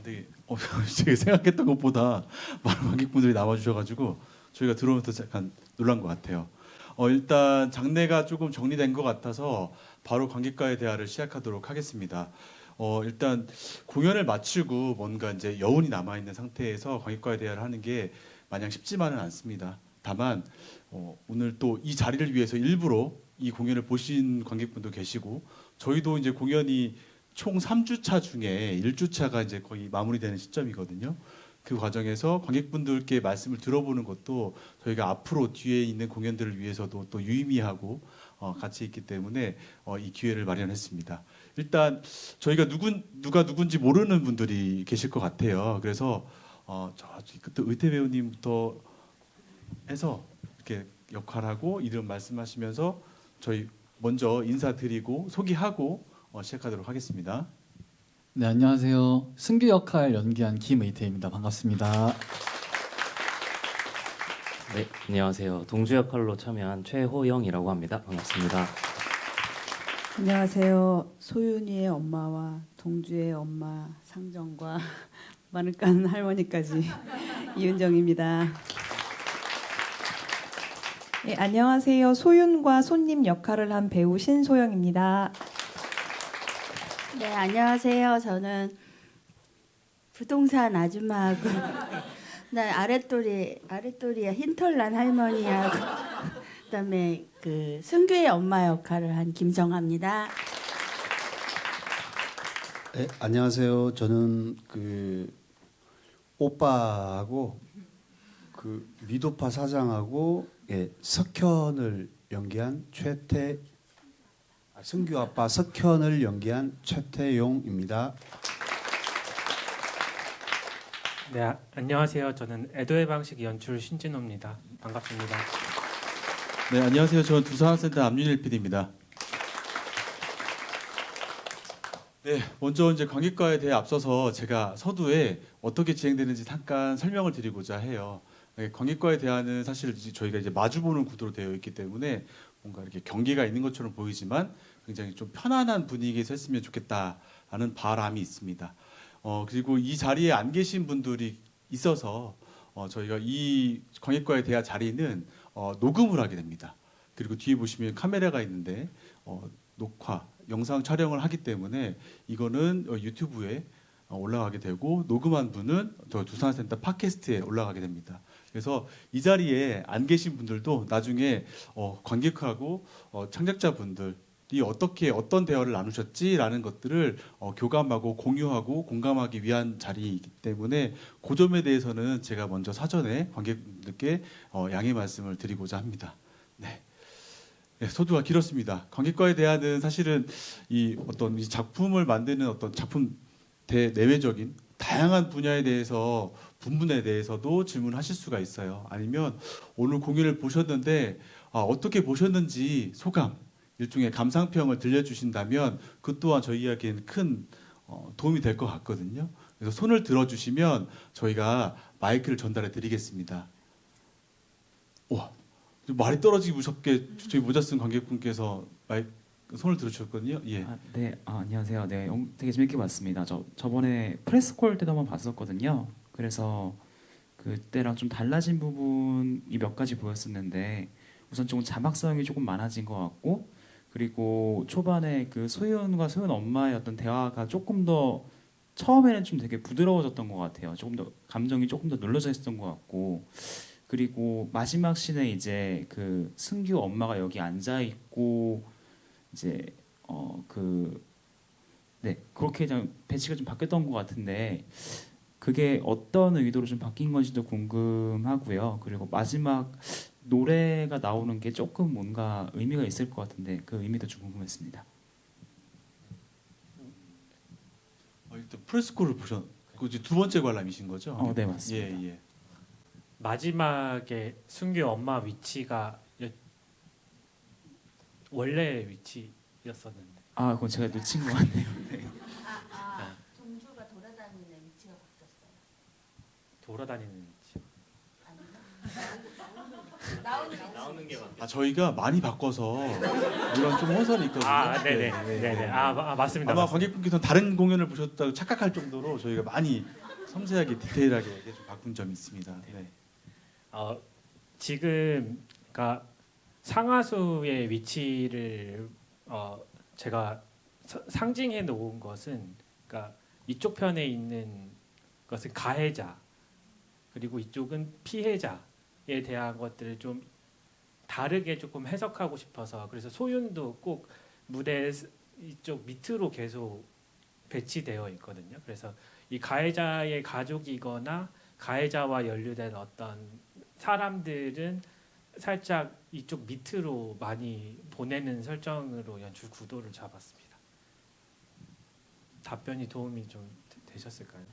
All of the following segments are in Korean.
되게 제가 생각했던 것보다 많은 관객분들이 나와주셔가지고 저희가 들어오면서 약간 놀란 것 같아요. 일단 장례가 조금 정리된 것 같아서 바로 관객과의 대화를 시작하도록 하겠습니다. 일단 공연을 마치고 뭔가 이제 여운이 남아 있는 상태에서 관객과의 대화를 하는 게 마냥 쉽지만은 않습니다. 다만 오늘 또 이 자리를 위해서 일부러 이 공연을 보신 관객분도 계시고 저희도 이제 공연이 총 3주차 중에 1주차가 이제 거의 마무리되는 시점이거든요. 그 과정에서 관객분들께 말씀을 들어보는 것도 저희가 앞으로 뒤에 있는 공연들을 위해서도 또 유의미하고 가치 있기 때문에 이 기회를 마련했습니다. 일단 저희가 누가 누군지 모르는 분들이 계실 것 같아요. 그래서 그때 의태 배우님부터 해서 이렇게 역할하고 이름 말씀하시면서 저희 먼저 인사드리고 소개하고 시작하도록 하겠습니다. 네, 안녕하세요. 승규 역할 연기한 김의태입니다. 반갑습니다. 네, 안녕하세요. 동주 역할로 참여한 최호영이라고 합니다. 반갑습니다. 안녕하세요. 소윤이의 엄마와 동주의 엄마 상정과 마늘간 할머니까지 이은정입니다. 네, 안녕하세요. 소윤과 손님 역할을 한 배우 신소영입니다. 네, 안녕하세요. 저는 부동산 아줌마하고 난 아랫도리에 흰털난 할머니하고 그다음에 그 승규의 엄마 역할을 한 김정아입니다. 네, 안녕하세요. 저는 그 오빠하고 그 미도파 사장하고 석현을 연기한 승규 아빠 석현을 연기한 최태용입니다. 네, 안녕하세요. 저는 애도의 방식 연출 신진호입니다. 반갑습니다. 네, 안녕하세요. 저는 두산센터 암윤일 PD입니다. 네, 먼저 이제 관객과에 대해 앞서서 제가 서두에 어떻게 진행되는지 잠깐 설명을 드리고자 해요. 관객과의 대화는 사실 저희가 이제 마주보는 구도로 되어 있기 때문에 뭔가 이렇게 경계가 있는 것처럼 보이지만 굉장히 좀 편안한 분위기에서 했으면 좋겠다라는 바람이 있습니다. 그리고 이 자리에 안 계신 분들이 있어서 저희가 이 관객과의 대화 자리는 녹음을 하게 됩니다. 그리고 뒤에 보시면 카메라가 있는데 녹화, 영상 촬영을 하기 때문에 이거는 유튜브에 올라가게 되고 녹음한 분은 저 두산센터 팟캐스트에 올라가게 됩니다. 그래서 이 자리에 안 계신 분들도 나중에 관객하고 창작자분들이 어떤 대화를 나누셨지라는 것들을 교감하고 공유하고 공감하기 위한 자리이기 때문에 그 점에 대해서는 제가 먼저 사전에 관객분들께 양해 말씀을 드리고자 합니다. 네. 네, 서두가 길었습니다. 관객과의 대화는 사실은 이 작품을 만드는 어떤 작품 내외적인 다양한 분야에 대해서 분분에 대해서도 질문하실 수가 있어요. 아니면 오늘 공연을 보셨는데 어떻게 보셨는지 소감, 일종의 감상평을 들려주신다면 그 또한 저희에게는 큰 도움이 될 것 같거든요. 그래서 손을 들어주시면 저희가 마이크를 전달해 드리겠습니다. 와, 말이 떨어지기 무섭게 저희 모자 쓴 관객분께서 손을 들어주셨거든요. 예. 네, 안녕하세요. 네, 되게 재밌게 봤습니다. 저번에 프레스콜 때도 한번 봤었거든요. 그래서 그때랑 좀 달라진 부분이 몇 가지 보였었는데 우선 조금 자막성이 조금 많아진 것 같고 그리고 초반에 그 소윤과 소윤 엄마의 어떤 대화가 조금 더 처음에는 좀 되게 부드러워졌던 것 같아요. 조금 더 감정이 조금 더 눌러져 있었던 것 같고 그리고 마지막 씬에 이제 그 승규 엄마가 여기 앉아 있고 이제 그렇게 좀 배치가 좀 바뀌었던 것 같은데 그게 어떤 의도로 좀 바뀐 건지도 궁금하고요. 그리고 마지막 노래가 나오는 게 조금 뭔가 의미가 있을 것 같은데 그 의미도 좀 궁금했습니다. 일단 프레스콜을 보셨고 이제 두 번째 관람이신 거죠? 네, 맞습니다. 예. 마지막에 승규 엄마 위치가 원래 위치였었는데. 그건 제가 놓친 것 같네요. 네. 동주가 돌아다니는 위치가 바뀌었어요. 돌아다니는 위치. 나오는 게 맞. 저희가 많이 바꿔서 이런 좀 허설이 있거든요. 네네. 맞습니다. 아마 관객분께서 다른 공연을 보셨다고 착각할 정도로 저희가 많이 섬세하게 디테일하게 이렇게 좀 바꾼 점이 있습니다. 네. 지금 그러니까 상하수의 위치를 제가 상징해 놓은 것은 그러니까 이쪽 편에 있는 것은 가해자 그리고 이쪽은 피해자에 대한 것들을 좀 다르게 조금 해석하고 싶어서 그래서 소윤도 꼭 무대 이쪽 밑으로 계속 배치되어 있거든요. 그래서 이 가해자의 가족이거나 가해자와 연루된 어떤 사람들은 살짝 이쪽 밑으로 많이 보내는 설정으로 연출 구도를 잡았습니다. 답변이 도움이 좀 되셨을까요?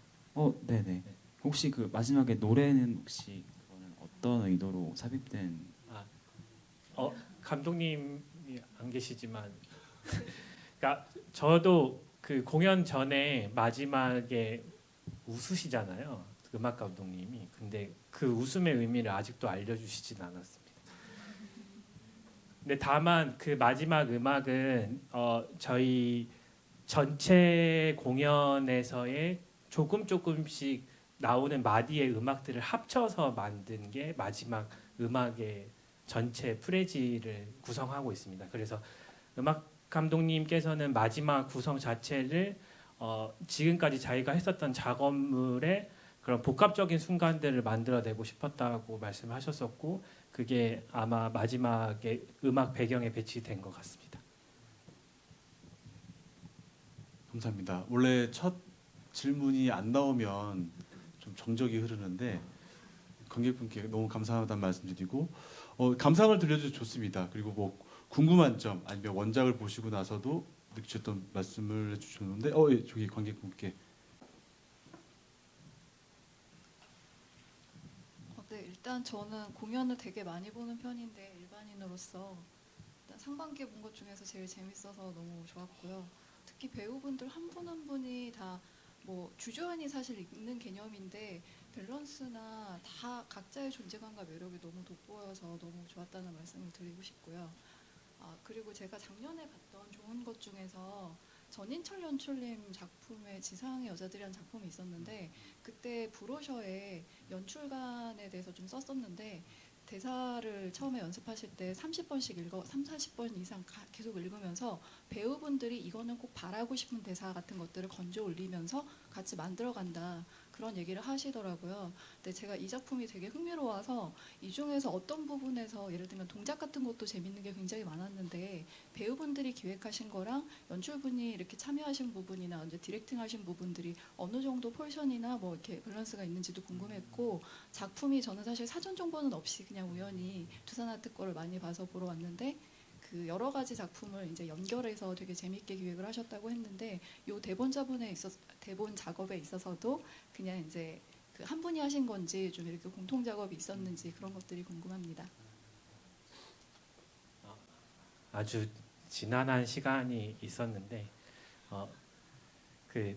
네네. 혹시 그 마지막에 노래는 혹시 그거는 어떤 의도로 삽입된? 감독님이 안 계시지만, 그러니까 저도 그 공연 전에 마지막에 웃으시잖아요. 음악 감독님이. 근데 그 웃음의 의미를 아직도 알려주시진 않았습니다. 근데 다만 그 마지막 음악은 저희 전체 공연에서의 조금씩 나오는 마디의 음악들을 합쳐서 만든 게 마지막 음악의 전체 프레지를 구성하고 있습니다. 그래서 음악 감독님께서는 마지막 구성 자체를 지금까지 자기가 했었던 작업물의 그런 복합적인 순간들을 만들어내고 싶었다고 말씀하셨었고 그게 아마 마지막에 음악 배경에 배치된 것 같습니다. 감사합니다. 원래 첫 질문이 안 나오면 좀 정적이 흐르는데 관객분께 너무 감사하다는 말씀드리고 감상을 들려주셔서 좋습니다. 그리고 뭐 궁금한 점 아니면 원작을 보시고 나서도 느끼셨던 말씀을 해주셨는데 예, 저기 관객분께 네, 일단 저는 공연을 되게 많이 보는 편인데 일반인으로서 일단 상반기에 본 것 중에서 제일 재밌어서 너무 좋았고요. 특히 배우분들 한 분 한 분이 다 뭐 주조연이 사실 있는 개념인데 밸런스나 다 각자의 존재감과 매력이 너무 돋보여서 너무 좋았다는 말씀을 드리고 싶고요. 그리고 제가 작년에 봤던 좋은 것 중에서 전인철 연출님 작품의 지상의 여자들이라는 작품이 있었는데 그때 브로셔에 연출관에 대해서 좀 썼었는데 대사를 처음에 연습하실 때 30번씩 40번 이상 계속 읽으면서 배우분들이 이거는 꼭 바라고 싶은 대사 같은 것들을 건져 올리면서 같이 만들어간다 그런 얘기를 하시더라고요. 근데 제가 이 작품이 되게 흥미로워서 이 중에서 어떤 부분에서 예를 들면 동작 같은 것도 재밌는 게 굉장히 많았는데 배우분들이 기획하신 거랑 연출분이 이렇게 참여하신 부분이나 이제 디렉팅하신 부분들이 어느 정도 포지션이나 뭐 이렇게 밸런스가 있는지도 궁금했고 작품이 저는 사실 사전 정보는 없이 그냥 우연히 두산아트 거를 많이 봐서 보러 왔는데 그 여러 가지 작품을 이제 연결해서 되게 재밌게 기획을 하셨다고 했는데 요 대본 작업에 있어서도 그냥 이제 그 한 분이 하신 건지 좀 이렇게 공통 작업이 있었는지 그런 것들이 궁금합니다. 아주 지난한 시간이 있었는데 그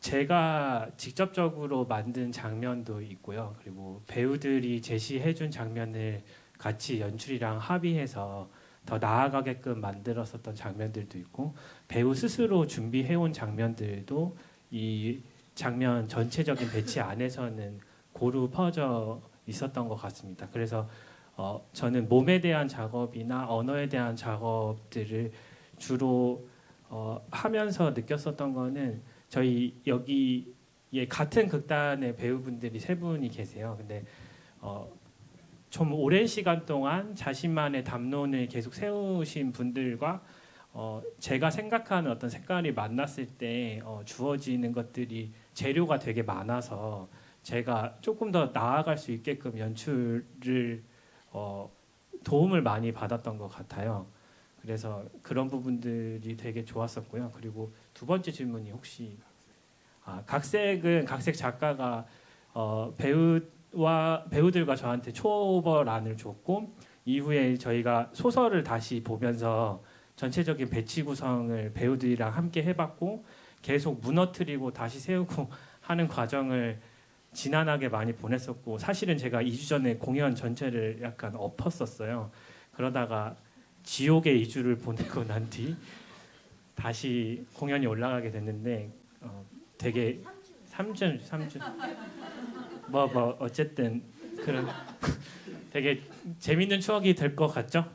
제가 직접적으로 만든 장면도 있고요. 그리고 배우들이 제시해준 장면을 같이 연출이랑 합의해서 더 나아가게끔 만들었었던 장면들도 있고 배우 스스로 준비해온 장면들도 이 장면 전체적인 배치 안에서는 고루 퍼져 있었던 것 같습니다. 그래서 저는 몸에 대한 작업이나 언어에 대한 작업들을 주로 하면서 느꼈었던 거는 저희 여기에 같은 극단의 배우분들이 세 분이 계세요. 근데 좀 오랜 시간 동안 자신만의 담론을 계속 세우신 분들과 제가 생각하는 어떤 색깔이 만났을 때 주어지는 것들이 재료가 되게 많아서 제가 조금 더 나아갈 수 있게끔 연출을 도움을 많이 받았던 것 같아요. 그래서 그런 부분들이 되게 좋았었고요. 그리고 두 번째 질문이 혹시 각색은 각색 작가가 배우들과 저한테 초오버란을 줬고 이후에 저희가 소설을 다시 보면서 전체적인 배치 구성을 배우들이랑 함께 해봤고 계속 무너뜨리고 다시 세우고 하는 과정을 지난하게 많이 보냈었고 사실은 제가 2주 전에 공연 전체를 약간 엎었었어요. 그러다가 지옥의 2주를 보내고 난 뒤 다시 공연이 올라가게 됐는데 되게 3주 뭐 어쨌든 그런 되게 재밌는 추억이 될 것 같죠?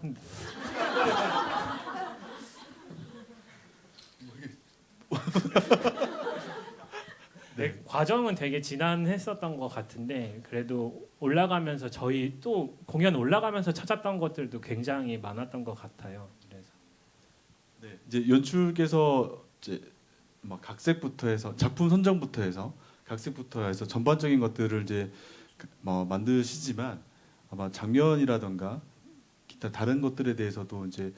네, 과정은 되게 지난했었던 것 같은데 그래도 올라가면서 저희 또 공연 올라가면서 찾았던 것들도 굉장히 많았던 것 같아요. 그래서 네, 이제 연출께서 이제 막 각색부터 해서 작품 선정부터 해서 각색부터 해서 전반적인 것들을 이제 뭐 만드시지만 아마 장면이라던가 기타 다른 것들에 대해서도 이제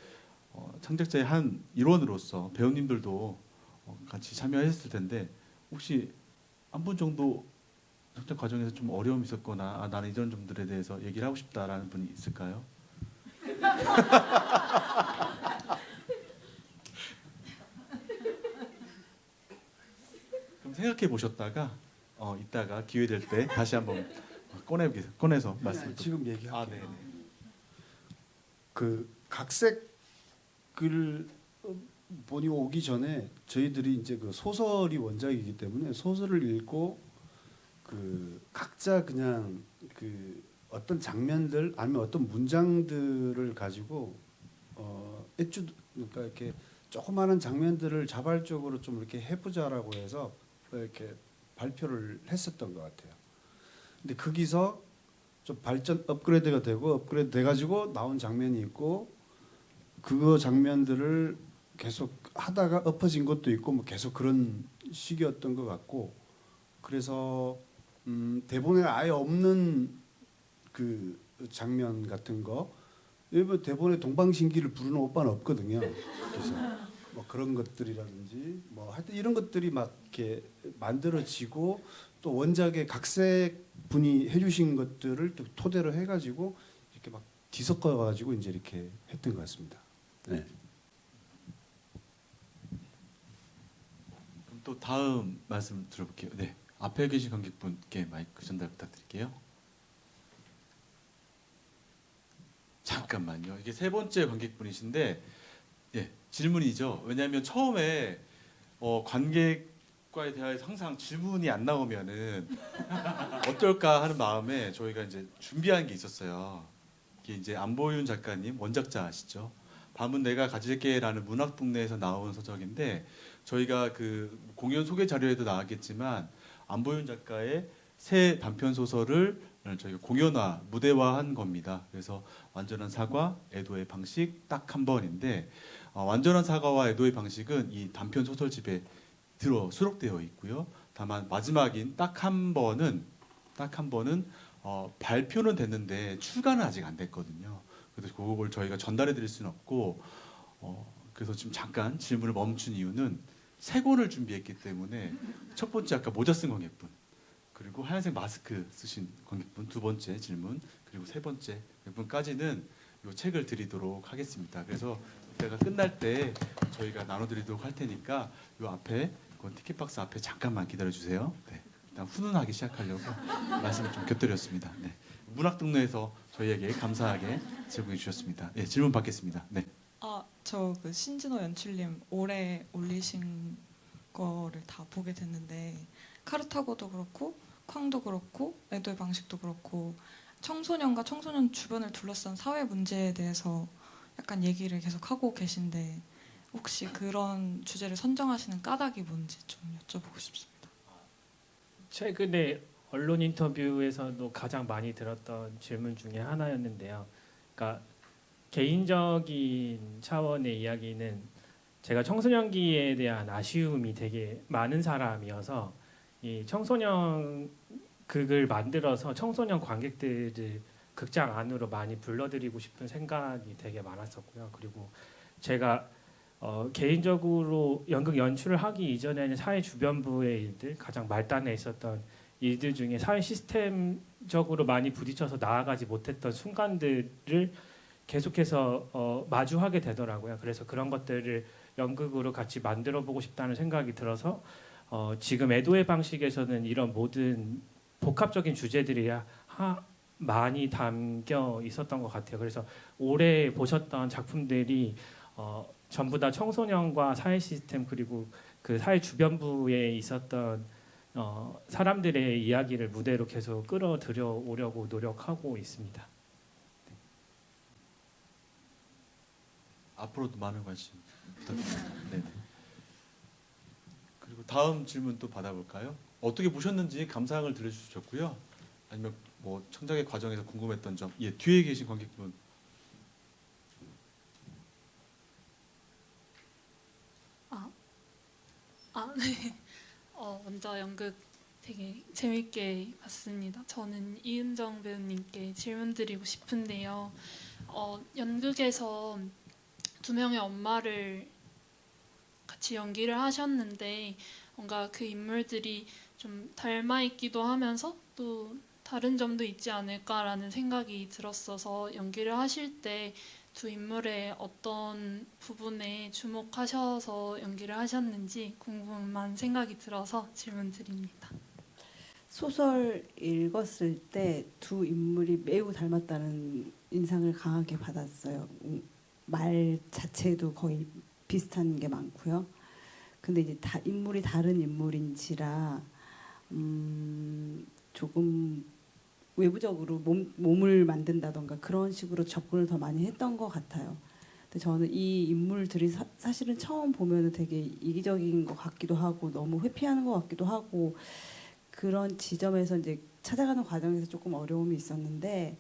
창작자의 한 일원으로서 배우님들도 같이 참여했을 텐데 혹시 한 분 정도 창작 과정에서 좀 어려움이 있었거나 나는 이런 점들에 대해서 얘기를 하고 싶다라는 분이 있을까요? 그럼 생각해 보셨다가 이따가 기회 될 때 다시 한번 꺼내서 말씀을 좀. 지금 얘기할게요. 네. 그 각색을 본이 오기 전에 저희들이 이제 그 소설이 원작이기 때문에 소설을 읽고 그 각자 그냥 그 어떤 장면들 아니면 어떤 문장들을 가지고 그러니까 이렇게 조그마한 장면들을 자발적으로 좀 이렇게 해보자라고 해서 이렇게 발표를 했었던 것 같아요. 근데 거기서 좀 업그레이드가 되고 업그레이드 돼가지고 나온 장면이 있고 그거 장면들을 계속 하다가 엎어진 것도 있고 뭐 계속 그런 시기였던 것 같고 그래서 대본에 아예 없는 그 장면 같은 거 일부 대본에 동방신기를 부르는 오빠는 없거든요. 그래서 뭐 그런 것들이라든지 뭐 하여튼 이런 것들이 막 이렇게 만들어지고 또 원작의 각색 분이 해주신 것들을 또 토대로 해가지고 이렇게 막 뒤섞어가지고 이제 이렇게 했던 것 같습니다. 네. 그럼 또 다음 말씀 들어볼게요. 네, 앞에 계신 관객분께 마이크 전달 부탁드릴게요. 잠깐만요. 이게 세 번째 관객분이신데, 예, 질문이죠. 왜냐하면 처음에 관객과의 대화에서 항상 질문이 안 나오면은 어떨까 하는 마음에 저희가 이제 준비한 게 있었어요. 이게 이제 안보윤 작가님 원작자 아시죠? 밤은 내가 가질게라는 문학동네에서 나온 서적인데 저희가 그 공연 소개 자료에도 나왔겠지만 안보윤 작가의 새 단편 소설을 저희가 공연화, 무대화한 겁니다. 그래서 완전한 사과, 애도의 방식 딱 한 번인데 완전한 사과와 애도의 방식은 이 단편 소설집에 수록되어 있고요. 다만 마지막인 딱 한 번은 발표는 됐는데 출간은 아직 안 됐거든요. 그래서 그걸 저희가 전달해 드릴 수는 없고 그래서 지금 잠깐 질문을 멈춘 이유는 세 권을 준비했기 때문에 첫 번째 아까 모자 쓴 관객분 그리고 하얀색 마스크 쓰신 관객분 두 번째 질문 그리고 세 번째 분까지는 이 책을 드리도록 하겠습니다. 그래서 이따가 끝날 때 저희가 나눠드리도록 할 테니까 이 앞에 그 티켓박스 앞에 잠깐만 기다려 주세요. 네, 일단 훈훈하게 시작하려고 말씀을 좀 곁들였습니다. 네, 문학동네에서 저희에게 감사하게 제공해 주셨습니다. 네, 질문 받겠습니다. 네. 저 그 신진호 연출님 올해 올리신 거를 다 보게 됐는데 카르타고도 그렇고 쾅도 그렇고 애도의 방식도 그렇고 청소년과 청소년 주변을 둘러싼 사회 문제에 대해서 약간 얘기를 계속 하고 계신데 혹시 그런 주제를 선정하시는 까닭이 뭔지 좀 여쭤보고 싶습니다. 최근에 언론 인터뷰에서도 가장 많이 들었던 질문 중에 하나였는데요. 그러니까 개인적인 차원의 이야기는 제가 청소년기에 대한 아쉬움이 되게 많은 사람이어서 이 청소년 극을 만들어서 청소년 관객들을 극장 안으로 많이 불러들이고 싶은 생각이 되게 많았었고요. 그리고 제가 개인적으로 연극 연출을 하기 이전에는 사회 주변부의 일들, 가장 말단에 있었던 일들 중에 사회 시스템적으로 많이 부딪혀서 나아가지 못했던 순간들을 계속해서 마주하게 되더라고요. 그래서 그런 것들을 연극으로 같이 만들어 보고 싶다는 생각이 들어서 지금 애도의 방식에서는 이런 모든 복합적인 주제들이 많이 담겨 있었던 것 같아요. 그래서 올해 보셨던 작품들이 전부 다 청소년과 사회 시스템 그리고 그 사회 주변부에 있었던 사람들의 이야기를 무대로 계속 끌어들여 오려고 노력하고 있습니다. 앞으로도 많은 관심 부탁드립니다. 네. 그리고 다음 질문 또 받아볼까요? 어떻게 보셨는지 감상을 들려주셨고요. 아니면 뭐 창작의 과정에서 궁금했던 점, 예, 뒤에 계신 관객분. 네. 먼저 연극 되게 재밌게 봤습니다. 저는 이은정 배우님께 질문드리고 싶은데요. 연극에서 두 명의 엄마를 같이 연기를 하셨는데 뭔가 그 인물들이 좀 닮아 있기도 하면서 또 다른 점도 있지 않을까라는 생각이 들었어서 연기를 하실 때 두 인물의 어떤 부분에 주목하셔서 연기를 하셨는지 궁금한 생각이 들어서 질문드립니다. 소설 읽었을 때 두 인물이 매우 닮았다는 인상을 강하게 받았어요. 말 자체도 거의 비슷한 게 많고요. 근데 이제 인물이 다른 인물인지라 조금 외부적으로 몸을 만든다던가 그런 식으로 접근을 더 많이 했던 것 같아요. 근데 저는 이 인물들이 사실은 처음 보면 되게 이기적인 것 같기도 하고 너무 회피하는 것 같기도 하고 그런 지점에서 이제 찾아가는 과정에서 조금 어려움이 있었는데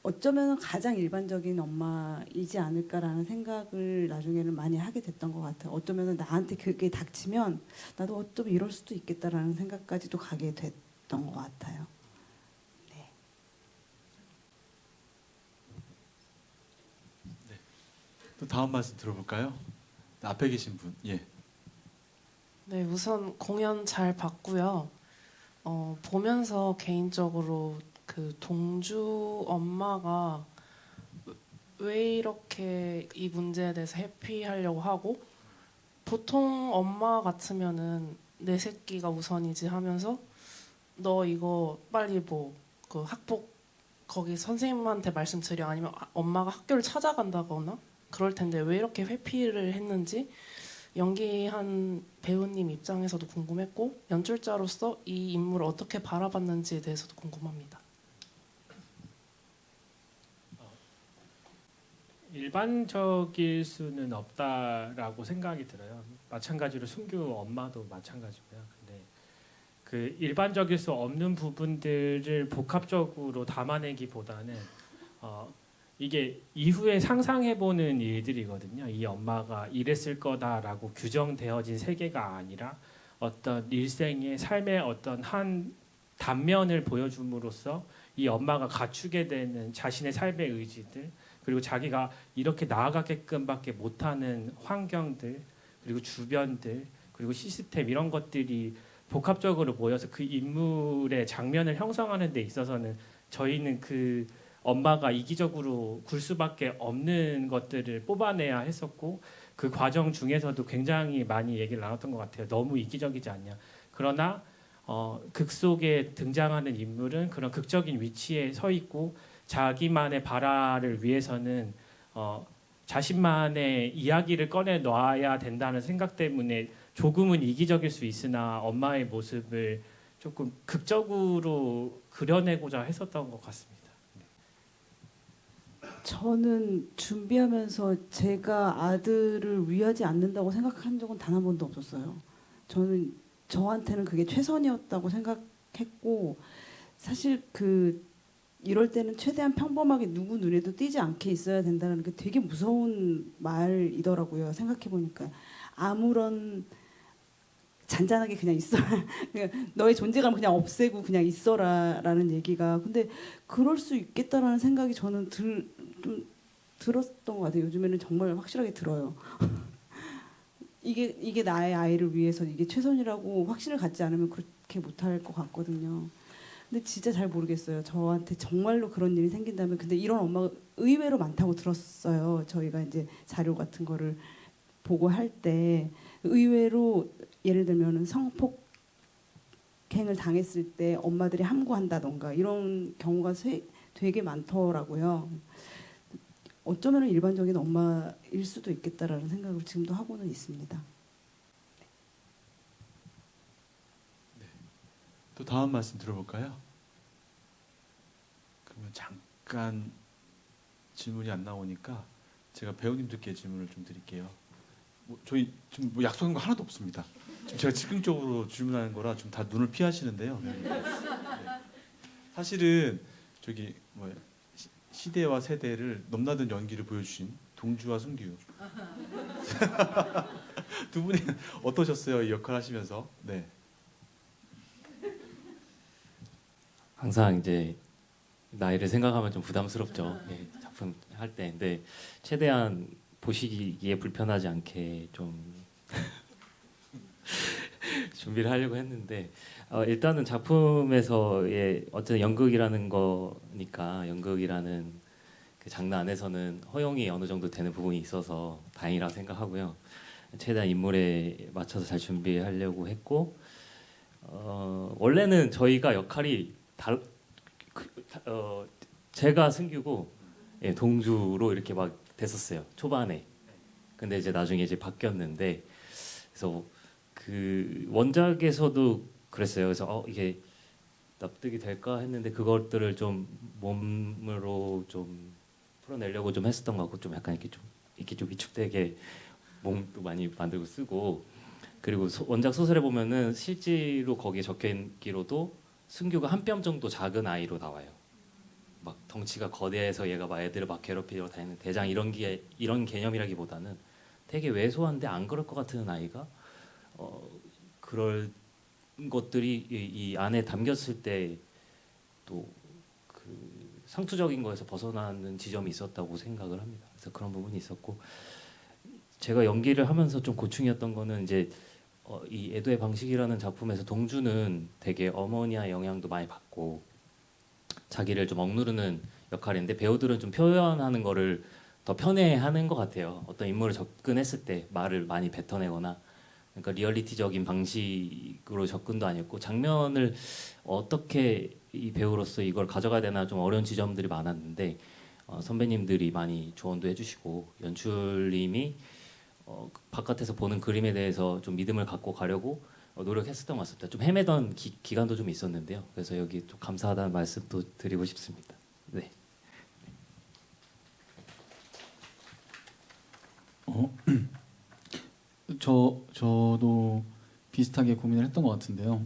어쩌면 가장 일반적인 엄마이지 않을까라는 생각을 나중에는 많이 하게 됐던 것 같아요. 어쩌면 나한테 그게 닥치면 나도 어쩌면 이럴 수도 있겠다라는 생각까지도 가게 됐던 것 같아요. 또 다음 말씀 들어볼까요? 앞에 계신 분, 예. 네, 우선 공연 잘 봤고요. 보면서 개인적으로 그 동주 엄마가 왜 이렇게 이 문제에 대해서 회피하려고 하고 보통 엄마 같으면은 내 새끼가 우선이지 하면서 너 이거 빨리 뭐 그 학폭 거기 선생님한테 말씀드려 아니면 엄마가 학교를 찾아간다거나 그럴 텐데 왜 이렇게 회피를 했는지 연기한 배우님 입장에서도 궁금했고 연출자로서 이 인물을 어떻게 바라봤는지에 대해서도 궁금합니다. 일반적일 수는 없다라고 생각이 들어요. 마찬가지로 순규 엄마도 마찬가지고요. 근데 그 일반적일 수 없는 부분들을 복합적으로 담아내기보다는 이게 이후에 상상해보는 일들이거든요. 이 엄마가 이랬을 거다라고 규정되어진 세계가 아니라 어떤 일생의 삶의 어떤 한 단면을 보여줌으로써 이 엄마가 갖추게 되는 자신의 삶의 의지들 그리고 자기가 이렇게 나아가게끔밖에 못하는 환경들 그리고 주변들 그리고 시스템 이런 것들이 복합적으로 모여서 그 인물의 장면을 형성하는 데 있어서는 저희는 그 엄마가 이기적으로 굴 수밖에 없는 것들을 뽑아내야 했었고 그 과정 중에서도 굉장히 많이 얘기를 나눴던 것 같아요. 너무 이기적이지 않냐. 그러나 극 속에 등장하는 인물은 그런 극적인 위치에 서 있고 자기만의 발화를 위해서는 자신만의 이야기를 꺼내놔야 된다는 생각 때문에 조금은 이기적일 수 있으나 엄마의 모습을 조금 극적으로 그려내고자 했었던 것 같습니다. 저는 준비하면서 제가 아들을 위하지 않는다고 생각한 적은 단 한 번도 없었어요. 저는 저한테는 그게 최선이었다고 생각했고 사실 이럴 때는 최대한 평범하게 누구 눈에도 띄지 않게 있어야 된다는 게 되게 무서운 말이더라고요. 생각해 보니까 아무런 잔잔하게 그냥 있어라. 너의 존재감을 그냥 없애고 그냥 있어라라는 얘기가. 근데 그럴 수 있겠다라는 생각이 저는 좀 들었던 것 같아요. 요즘에는 정말 확실하게 들어요. 이게 나의 아이를 위해서 이게 최선이라고 확신을 갖지 않으면 그렇게 못할 것 같거든요. 근데 진짜 잘 모르겠어요. 저한테 정말로 그런 일이 생긴다면 근데 이런 엄마가 의외로 많다고 들었어요. 저희가 이제 자료 같은 거를 보고 할 때 의외로 예를 들면은 성폭행을 악행을 당했을 때 엄마들이 함구한다던가 이런 경우가 되게 많더라고요. 어쩌면 일반적인 엄마일 수도 있겠다라는 생각을 지금도 하고는 있습니다. 또 다음 말씀 들어볼까요? 그러면 잠깐 질문이 안 나오니까 제가 배우님들께 질문을 좀 드릴게요. 저희 지금 약속한 거 하나도 없습니다. 지금 제가 즉흥적으로 질문하는 거라 좀 다 눈을 피하시는데요. 네. 사실은 저기 시대와 세대를 넘나든 연기를 보여주신 동주와 승규 두 분이 어떠셨어요? 이 역할 하시면서? 네. 항상 이제 나이를 생각하면 좀 부담스럽죠. 예, 작품 할 때. 근데 최대한 보시기에 불편하지 않게 좀 준비를 하려고 했는데 일단은 작품에서의 어쨌든 연극이라는 거니까 연극이라는 그 장르 안에서는 허용이 어느 정도 되는 부분이 있어서 다행이라고 생각하고요. 최대한 인물에 맞춰서 잘 준비하려고 했고 원래는 저희가 역할이 제가 승규고 예, 동주로 이렇게 막 됐었어요 초반에. 근데 이제 나중에 이제 바뀌었는데 그래서 그 원작에서도 그랬어요. 그래서 이게 납득이 될까 했는데 그것들을 좀 몸으로 좀 풀어내려고 좀 했었던 것 같고 좀 약간 이렇게 좀 위축되게 몸도 많이 만들고 쓰고 그리고 원작 소설에 보면은 실제로 거기에 적혀 있기로도 승규가 한 뼘 정도 작은 아이로 나와요. 막 덩치가 거대해서 얘가 막 애들을 막 괴롭히러 다니는 대장 이런 개념이라기보다는 되게 왜소한데 안 그럴 것 같은 아이가 그럴 것들이 이 안에 담겼을 때 또 그 상투적인 거에서 벗어나는 지점이 있었다고 생각을 합니다. 그래서 그런 부분이 있었고 제가 연기를 하면서 좀 고충이었던 거는 이제 이 애도의 방식이라는 작품에서 동주는 되게 어머니의 영향도 많이 받고 자기를 좀 억누르는 역할인데 배우들은 좀 표현하는 거를 더 편해하는 것 같아요. 어떤 인물을 접근했을 때 말을 많이 뱉어내거나 그러니까 리얼리티적인 방식으로 접근도 아니었고 장면을 어떻게 이 배우로서 이걸 가져가야 되나 좀 어려운 지점들이 많았는데 선배님들이 많이 조언도 해주시고 연출님이 바깥에서 보는 그림에 대해서 좀 믿음을 갖고 가려고 노력했었던 것 같습니다. 좀 헤매던 기간도 좀 있었는데요. 그래서 여기 좀 감사하다는 말씀도 드리고 싶습니다. 네. 저도 비슷하게 고민을 했던 것 같은데요.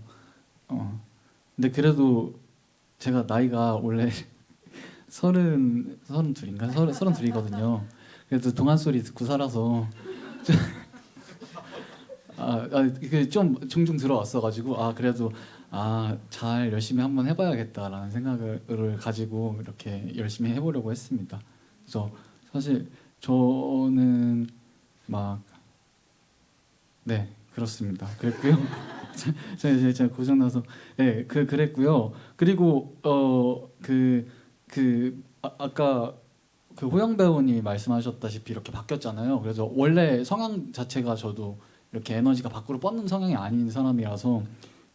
근데 그래도 제가 나이가 원래 32인가? 32이거든요. 그래도 동안 소리 듣고 살아서 그게 좀 종종 들어왔어가지고 그래도 잘 열심히 한번 해봐야겠다라는 생각을 가지고 이렇게 열심히 해보려고 했습니다. 그래서 사실 저는 네 그렇습니다. 그랬고요. 제가 고장 나서 그랬고요. 그리고 아까 그 호영 배우님이 말씀하셨다시피 이렇게 바뀌었잖아요. 그래서 원래 성향 자체가 저도 이렇게 에너지가 밖으로 뻗는 성향이 아닌 사람이라서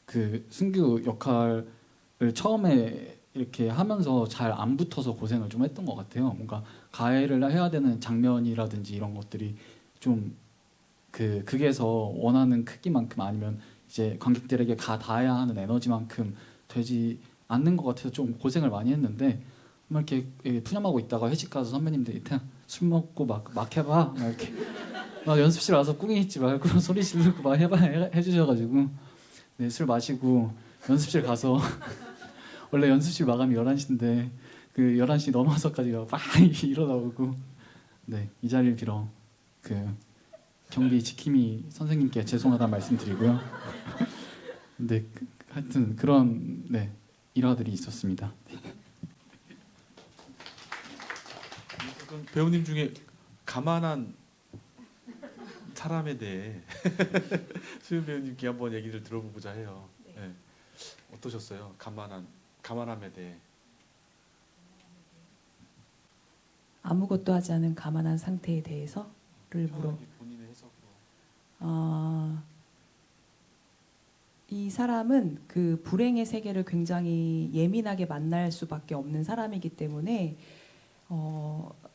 그 승규 역할을 처음에 이렇게 하면서 잘 안 붙어서 고생을 좀 했던 것 같아요. 뭔가 가해를 해야 되는 장면이라든지 이런 것들이 좀 극에서 원하는 크기만큼 아니면 이제 관객들에게 닿아야 하는 에너지만큼 되지 않는 것 같아서 좀 고생을 많이 했는데 막 이렇게 푸념하고 있다가 회식 가서 선배님들이 술 먹고 막 해봐 막 이렇게 막 연습실 와서 꾸기 있지 말고 소리 지르고 막 해봐 해주셔가지고 네, 술 마시고 연습실 가서 원래 연습실 마감이 11시인데 그 11시 넘어서까지 막 일어나고 네, 이 자리를 빌어 경비 지킴이 선생님께 죄송하다는 말씀드리고요. 근데 하여튼 그런 일화들이 있었습니다. 배우님 중에 가만한 사람에 대해 수윤 배우님께 한번 얘기를 들어보고자 해요. 네. 어떠셨어요? 가만함에 대해. 아무것도 하지 않은 가만한 상태에 대해서를 본인의 해석으로. 이 이 사람은 그 불행의 세계를 굉장히 예민하게 만날 수밖에 없는 사람이기 때문에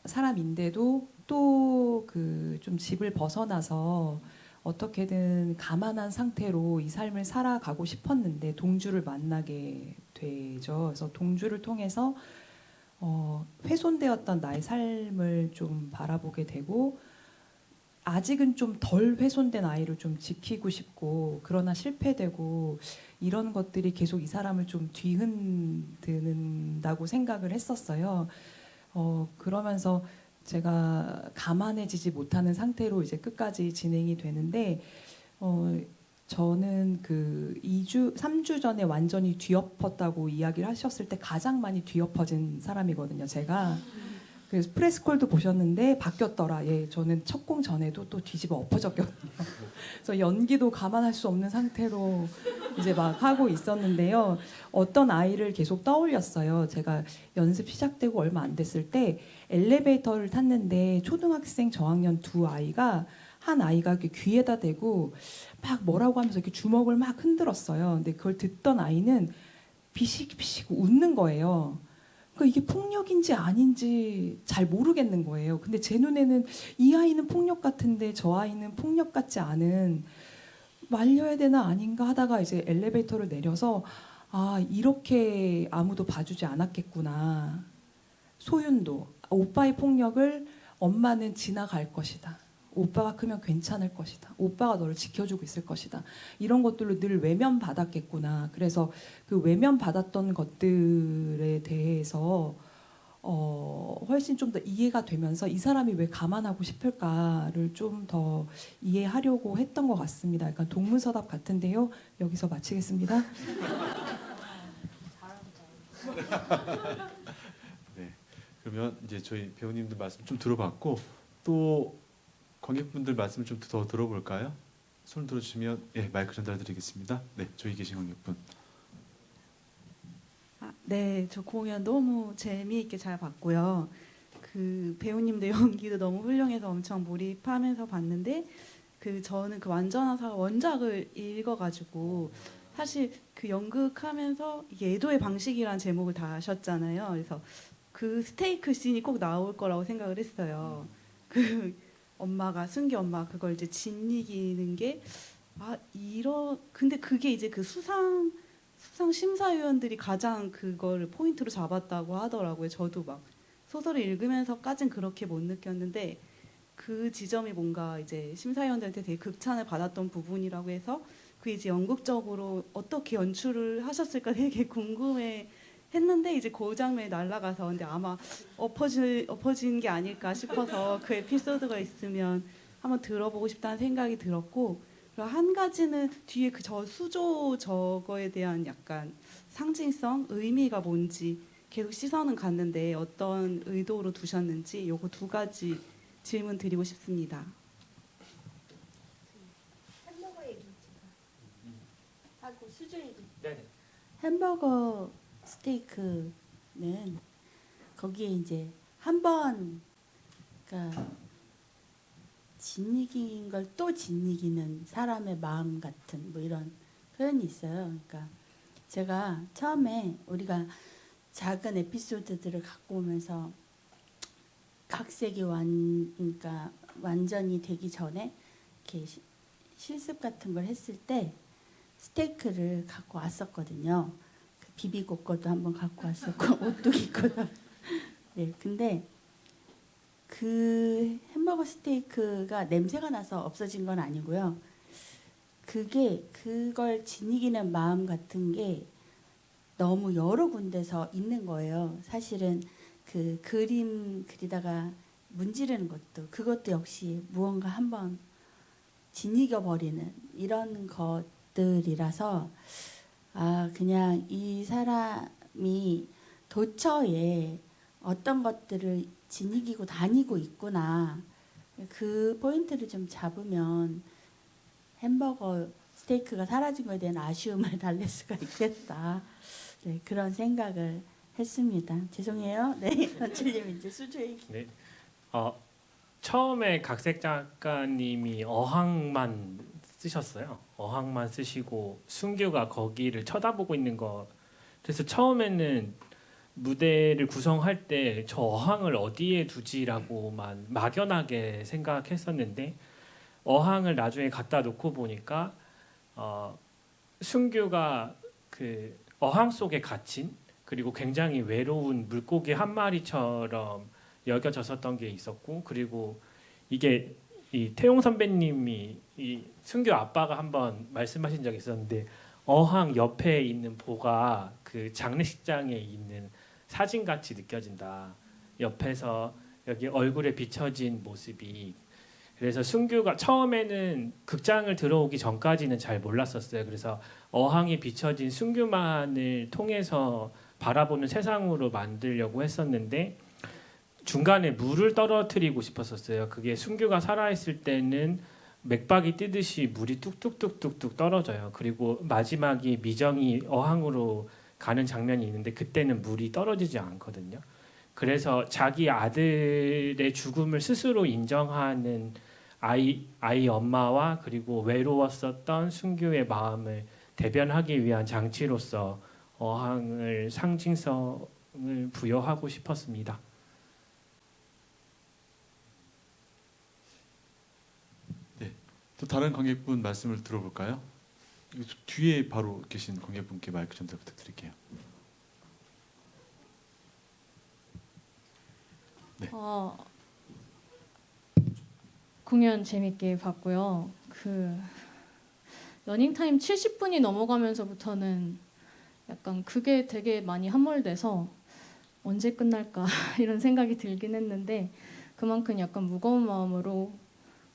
사람인데도 또 그 좀 집을 벗어나서 어떻게든 가만한 상태로 이 삶을 살아가고 싶었는데 동주를 만나게 되죠. 그래서 동주를 통해서 훼손되었던 나의 삶을 좀 바라보게 되고 아직은 좀 덜 훼손된 아이를 좀 지키고 싶고 그러나 실패되고 이런 것들이 계속 이 사람을 좀 뒤흔드는다고 생각을 했었어요. 그러면서 제가 가만해지지 못하는 상태로 이제 끝까지 진행이 되는데 저는 그 3주 전에 완전히 뒤엎었다고 이야기를 하셨을 때 가장 많이 뒤엎어진 사람이거든요. 제가 그래서 프레스콜도 보셨는데 바뀌었더라. 예, 저는 첫 공 전에도 또 뒤집어 엎어졌거든요. 그래서 연기도 감안할 수 없는 상태로 이제 막 하고 있었는데요. 어떤 아이를 계속 떠올렸어요. 제가 연습 시작되고 얼마 안 됐을 때 엘리베이터를 탔는데 초등학생 저학년 두 아이가 한 아이가 이렇게 귀에다 대고 막 뭐라고 하면서 이렇게 주먹을 막 흔들었어요. 근데 그걸 듣던 아이는 비식비식 웃는 거예요. 그러니까 이게 폭력인지 아닌지 잘 모르겠는 거예요. 근데 제 눈에는 이 아이는 폭력 같은데 저 아이는 폭력 같지 않은 말려야 되나 아닌가 하다가 이제 엘리베이터를 내려서 아 이렇게 아무도 봐주지 않았겠구나. 소윤도 오빠의 폭력을 엄마는 지나갈 것이다. 오빠가 크면 괜찮을 것이다. 오빠가 너를 지켜주고 있을 것이다. 이런 것들로 늘 외면받았겠구나. 그래서 그 외면받았던 것들에 대해서 훨씬 좀 더 이해가 되면서 이 사람이 왜 감안하고 싶을까를 좀 더 이해하려고 했던 것 같습니다. 약간 동문서답 같은데요. 여기서 마치겠습니다. 네. 그러면 이제 저희 배우님들 말씀 좀 들어봤고 또 관객분들 말씀 좀 더 들어볼까요? 손 들어주시면 예 마이크 전달드리겠습니다. 네, 저희 계신 관객분. 네, 저 공연 너무 재미있게 잘 봤고요. 그 배우님들 연기도 너무 훌륭해서 엄청 몰입하면서 봤는데 저는 그 완전하사 원작을 읽어가지고 사실 그 연극하면서 이게 애도의 방식이란 제목을 다 하셨잖아요. 그래서 그 스테이크 씬이 꼭 나올 거라고 생각을 했어요. 그 엄마가 순기 엄마 그걸 이제 짓이기는 게 근데 그게 이제 그 수상 심사위원들이 가장 그걸 포인트로 잡았다고 하더라고요. 저도 막 소설을 읽으면서까진 그렇게 못 느꼈는데 그 지점이 뭔가 이제 심사위원들한테 되게 극찬을 받았던 부분이라고 해서 그 이제 연극적으로 어떻게 연출을 하셨을까 되게 궁금해 했는데 이제 그 장면이 날아가서 근데 아마 엎어진 게 아닐까 싶어서 그 에피소드가 있으면 한번 들어보고 싶다는 생각이 들었고 그리고 한 가지는 뒤에 그 수조 저거에 대한 약간 상징성 의미가 뭔지 계속 시선은 갔는데 어떤 의도로 두셨는지 요거 두 가지 질문 드리고 싶습니다. 햄버거 얘기 하고 수저 얘기. 네네. 햄버거 스테이크는 거기에 이제 한 번 그러니까 짓이긴 걸 또 짓이기는 사람의 마음 같은 뭐 이런 표현이 있어요. 그러니까 제가 처음에 우리가 작은 에피소드들을 갖고 오면서 각색이 그러니까 완전히 되기 전에 이렇게 실습 같은 걸 했을 때 스테이크를 갖고 왔었거든요. 비비고 거도 한번 갖고 왔었고 오뚜기 거도. 네, 근데 그 햄버거 스테이크가 냄새가 나서 없어진 건 아니고요. 그걸 지니기는 마음 같은 게 너무 여러 군데서 있는 거예요. 사실은 그 그림 그리다가 문지르는 그것도 역시 무언가 한번 지니겨 버리는 이런 것들이라서 그냥 이 사람이 도처에 어떤 것들을 지니기고 다니고 있구나. 그 포인트를 좀 잡으면 햄버거 스테이크가 사라진 거에 대한 아쉬움을 달랠 수가 있겠다. 네, 그런 생각을 했습니다. 죄송해요. 네, 연출님 이제 수조 얘기. 네. 처음에 각색 작가님이 어항만 쓰셨어요. 어항만 쓰시고 순규가 거기를 쳐다보고 있는 거. 그래서 처음에는 무대를 구성할 때 저 어항을 어디에 두지라고만 막연하게 생각했었는데 어항을 나중에 갖다 놓고 보니까 순규가 그 어항 속에 갇힌 그리고 굉장히 외로운 물고기 한 마리처럼 여겨졌었던 게 있었고, 그리고 이게 이 태용 선배님이 이 순규 아빠가 한번 말씀하신 적이 있었는데 어항 옆에 있는 보가 그 장례식장에 있는 사진 같이 느껴진다. 옆에서 여기 얼굴에 비춰진 모습이. 그래서 순규가 처음에는 극장을 들어오기 전까지는 잘 몰랐었어요. 그래서 어항에 비춰진 순규만을 통해서 바라보는 세상으로 만들려고 했었는데 중간에 물을 떨어뜨리고 싶었었어요. 그게 순규가 살아있을 때는 맥박이 뜨듯이 물이 뚝뚝뚝뚝뚝 떨어져요. 그리고 마지막에 미정이 어항으로 가는 장면이 있는데 그때는 물이 떨어지지 않거든요. 그래서 자기 아들의 죽음을 스스로 인정하는 아이 엄마와 그리고 외로웠었던 순규의 마음을 대변하기 위한 장치로서 어항을 상징성을 부여하고 싶었습니다. 또 다른 관객분 말씀을 들어볼까요? 뒤에 바로 계신 관객분께 마이크 전달 부탁드릴게요. 네. 공연 재밌게 봤고요. 그 러닝타임 70분이 넘어가면서부터는 약간 그게 되게 많이 함몰돼서 언제 끝날까 이런 생각이 들긴 했는데 그만큼 약간 무거운 마음으로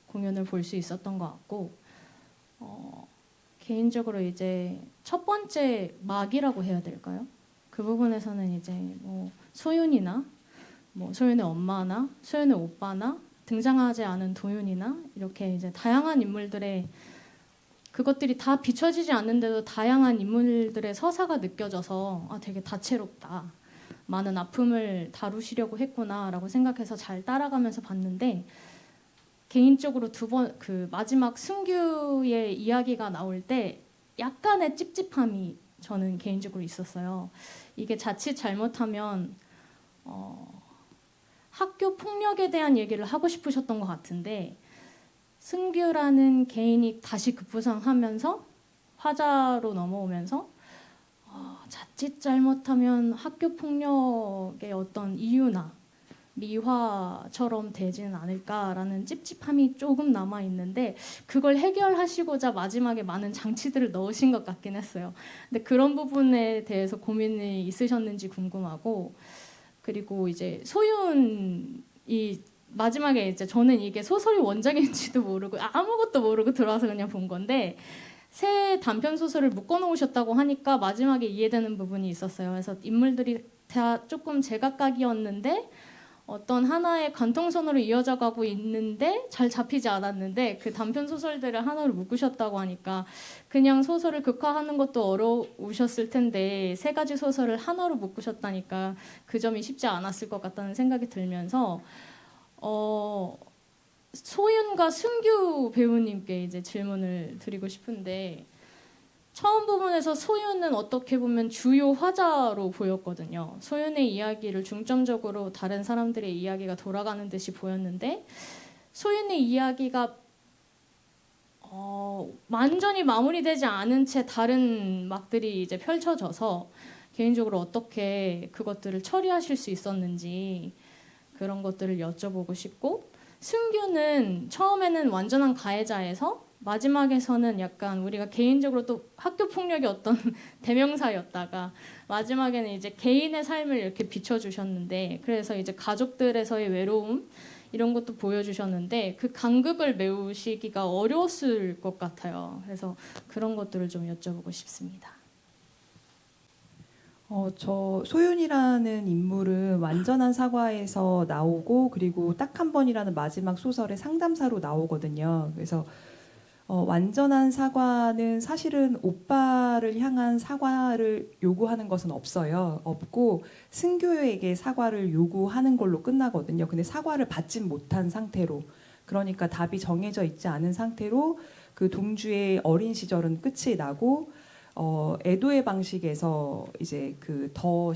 공연을 볼 수 있었던 것 같고 개인적으로 이제 첫 번째 막이라고 해야 될까요? 그 부분에서는 이제 뭐 소윤이나 뭐 소윤의 엄마나 소윤의 오빠나 등장하지 않은 도윤이나 이렇게 이제 다양한 인물들의 그것들이 다 비춰지지 않는데도 다양한 인물들의 서사가 느껴져서 되게 다채롭다. 많은 아픔을 다루시려고 했구나라고 생각해서 잘 따라가면서 봤는데 개인적으로 그 마지막 순규의 이야기가 나올 때 약간의 찝찝함이 저는 개인적으로 있었어요. 이게 자칫 잘못하면 학교 폭력에 대한 얘기를 하고 싶으셨던 것 같은데 순규라는 개인이 다시 급부상하면서 화자로 넘어오면서 자칫 잘못하면 학교 폭력의 어떤 이유나 미화처럼 되지는 않을까라는 찝찝함이 조금 남아 있는데 그걸 해결하시고자 마지막에 많은 장치들을 넣으신 것 같긴 했어요. 근데 그런 부분에 대해서 고민이 있으셨는지 궁금하고, 그리고 이제 소윤이 마지막에 이제 저는 이게 소설이 원작인지도 모르고 아무것도 모르고 들어와서 그냥 본 건데 새 단편 소설을 묶어 놓으셨다고 하니까 마지막에 이해되는 부분이 있었어요. 그래서 인물들이 다 조금 제각각이었는데 어떤 하나의 관통선으로 이어져 가고 있는데 잘 잡히지 않았는데 그 단편 소설들을 하나로 묶으셨다고 하니까 그냥 소설을 극화하는 것도 어려우셨을 텐데 세 가지 소설을 하나로 묶으셨다니까 그 점이 쉽지 않았을 것 같다는 생각이 들면서 소윤과 순규 배우님께 이제 질문을 드리고 싶은데 처음 부분에서 소윤은 어떻게 보면 주요 화자로 보였거든요. 소윤의 이야기를 중점적으로 다른 사람들의 이야기가 돌아가는 듯이 보였는데 소윤의 이야기가 완전히 마무리되지 않은 채 다른 막들이 이제 펼쳐져서 개인적으로 어떻게 그것들을 처리하실 수 있었는지 그런 것들을 여쭤보고 싶고, 순규는 처음에는 완전한 가해자에서 마지막에서는 약간 우리가 개인적으로 또 학교 폭력이 어떤 대명사였다가 마지막에는 이제 개인의 삶을 이렇게 비춰주셨는데 그래서 이제 가족들에서의 외로움 이런 것도 보여주셨는데 그 간극을 메우시기가 어려웠을 것 같아요. 그래서 그런 것들을 좀 여쭤보고 싶습니다. 저 소윤이라는 인물은 완전한 사과에서 나오고 그리고 딱 한 번이라는 마지막 소설의 상담사로 나오거든요. 그래서 완전한 사과는 사실은 오빠를 향한 사과를 요구하는 것은 없고 승규에게 사과를 요구하는 걸로 끝나거든요. 근데 사과를 받진 못한 상태로, 그러니까 답이 정해져 있지 않은 상태로 그 동주의 어린 시절은 끝이 나고 애도의 방식에서 이제 그 더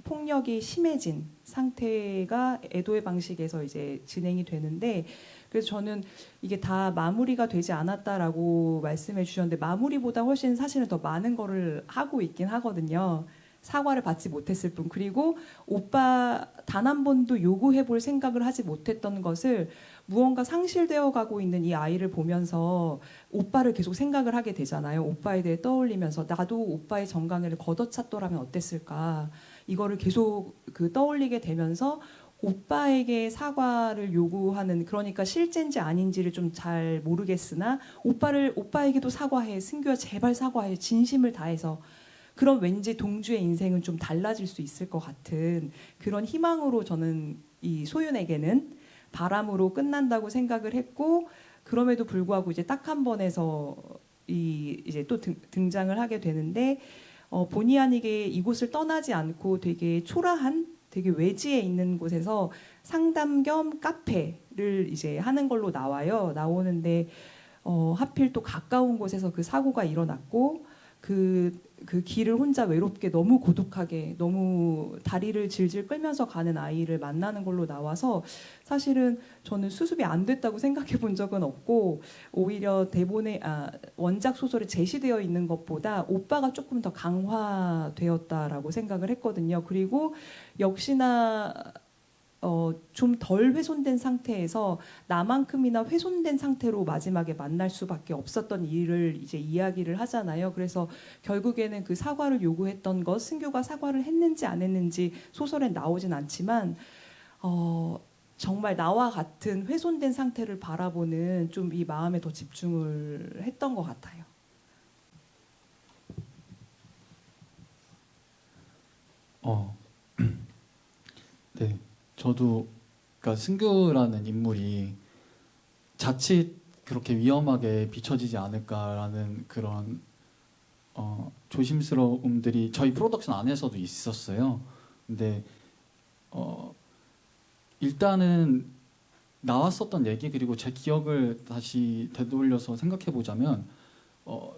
폭력이 심해진 상태가 애도의 방식에서 이제 진행이 되는데, 그래서 저는 이게 다 마무리가 되지 않았다라고 말씀해 주셨는데 마무리보다 훨씬 사실은 더 많은 거를 하고 있긴 하거든요. 사과를 받지 못했을 뿐. 그리고 오빠 단 한 번도 요구해 볼 생각을 하지 못했던 것을 무언가 상실되어 가고 있는 이 아이를 보면서 오빠를 계속 생각을 하게 되잖아요. 오빠에 대해 떠올리면서 나도 오빠의 정강이를 걷어찼더라면 어땠을까. 이거를 계속 그 떠올리게 되면서 오빠에게 사과를 요구하는, 그러니까 실제인지 아닌지를 좀 잘 모르겠으나 오빠에게도 사과해. 승규야 제발 사과해. 진심을 다해서. 그럼 왠지 동주의 인생은 좀 달라질 수 있을 것 같은 그런 희망으로 저는 이 소윤에게는 바람으로 끝난다고 생각을 했고, 그럼에도 불구하고 이제 딱 한 번에서 이제 또 등장을 하게 되는데 본의 아니게 이곳을 떠나지 않고 되게 초라한 되게 외지에 있는 곳에서 상담 겸 카페를 이제 하는 걸로 나오는데 하필 또 가까운 곳에서 그 사고가 일어났고 그 길을 혼자 외롭게 너무 고독하게 너무 다리를 질질 끌면서 가는 아이를 만나는 걸로 나와서 사실은 저는 수습이 안 됐다고 생각해 본 적은 없고 오히려 대본에 원작 소설에 제시되어 있는 것보다 오빠가 조금 더 강화되었다라고 생각을 했거든요. 그리고 역시나 좀 덜 훼손된 상태에서 나만큼이나 훼손된 상태로 마지막에 만날 수밖에 없었던 일을 이제 이야기를 하잖아요. 그래서 결국에는 그 사과를 요구했던 것, 승규가 사과를 했는지 안 했는지 소설엔 나오진 않지만 정말 나와 같은 훼손된 상태를 바라보는 좀 이 마음에 더 집중을 했던 것 같아요. 네. 저도 그러니까 승규라는 인물이 자칫 그렇게 위험하게 비춰지지 않을까라는 그런 조심스러움들이 저희 프로덕션 안에서도 있었어요. 근데 일단은 나왔었던 얘기 그리고 제 기억을 다시 되돌려서 생각해 보자면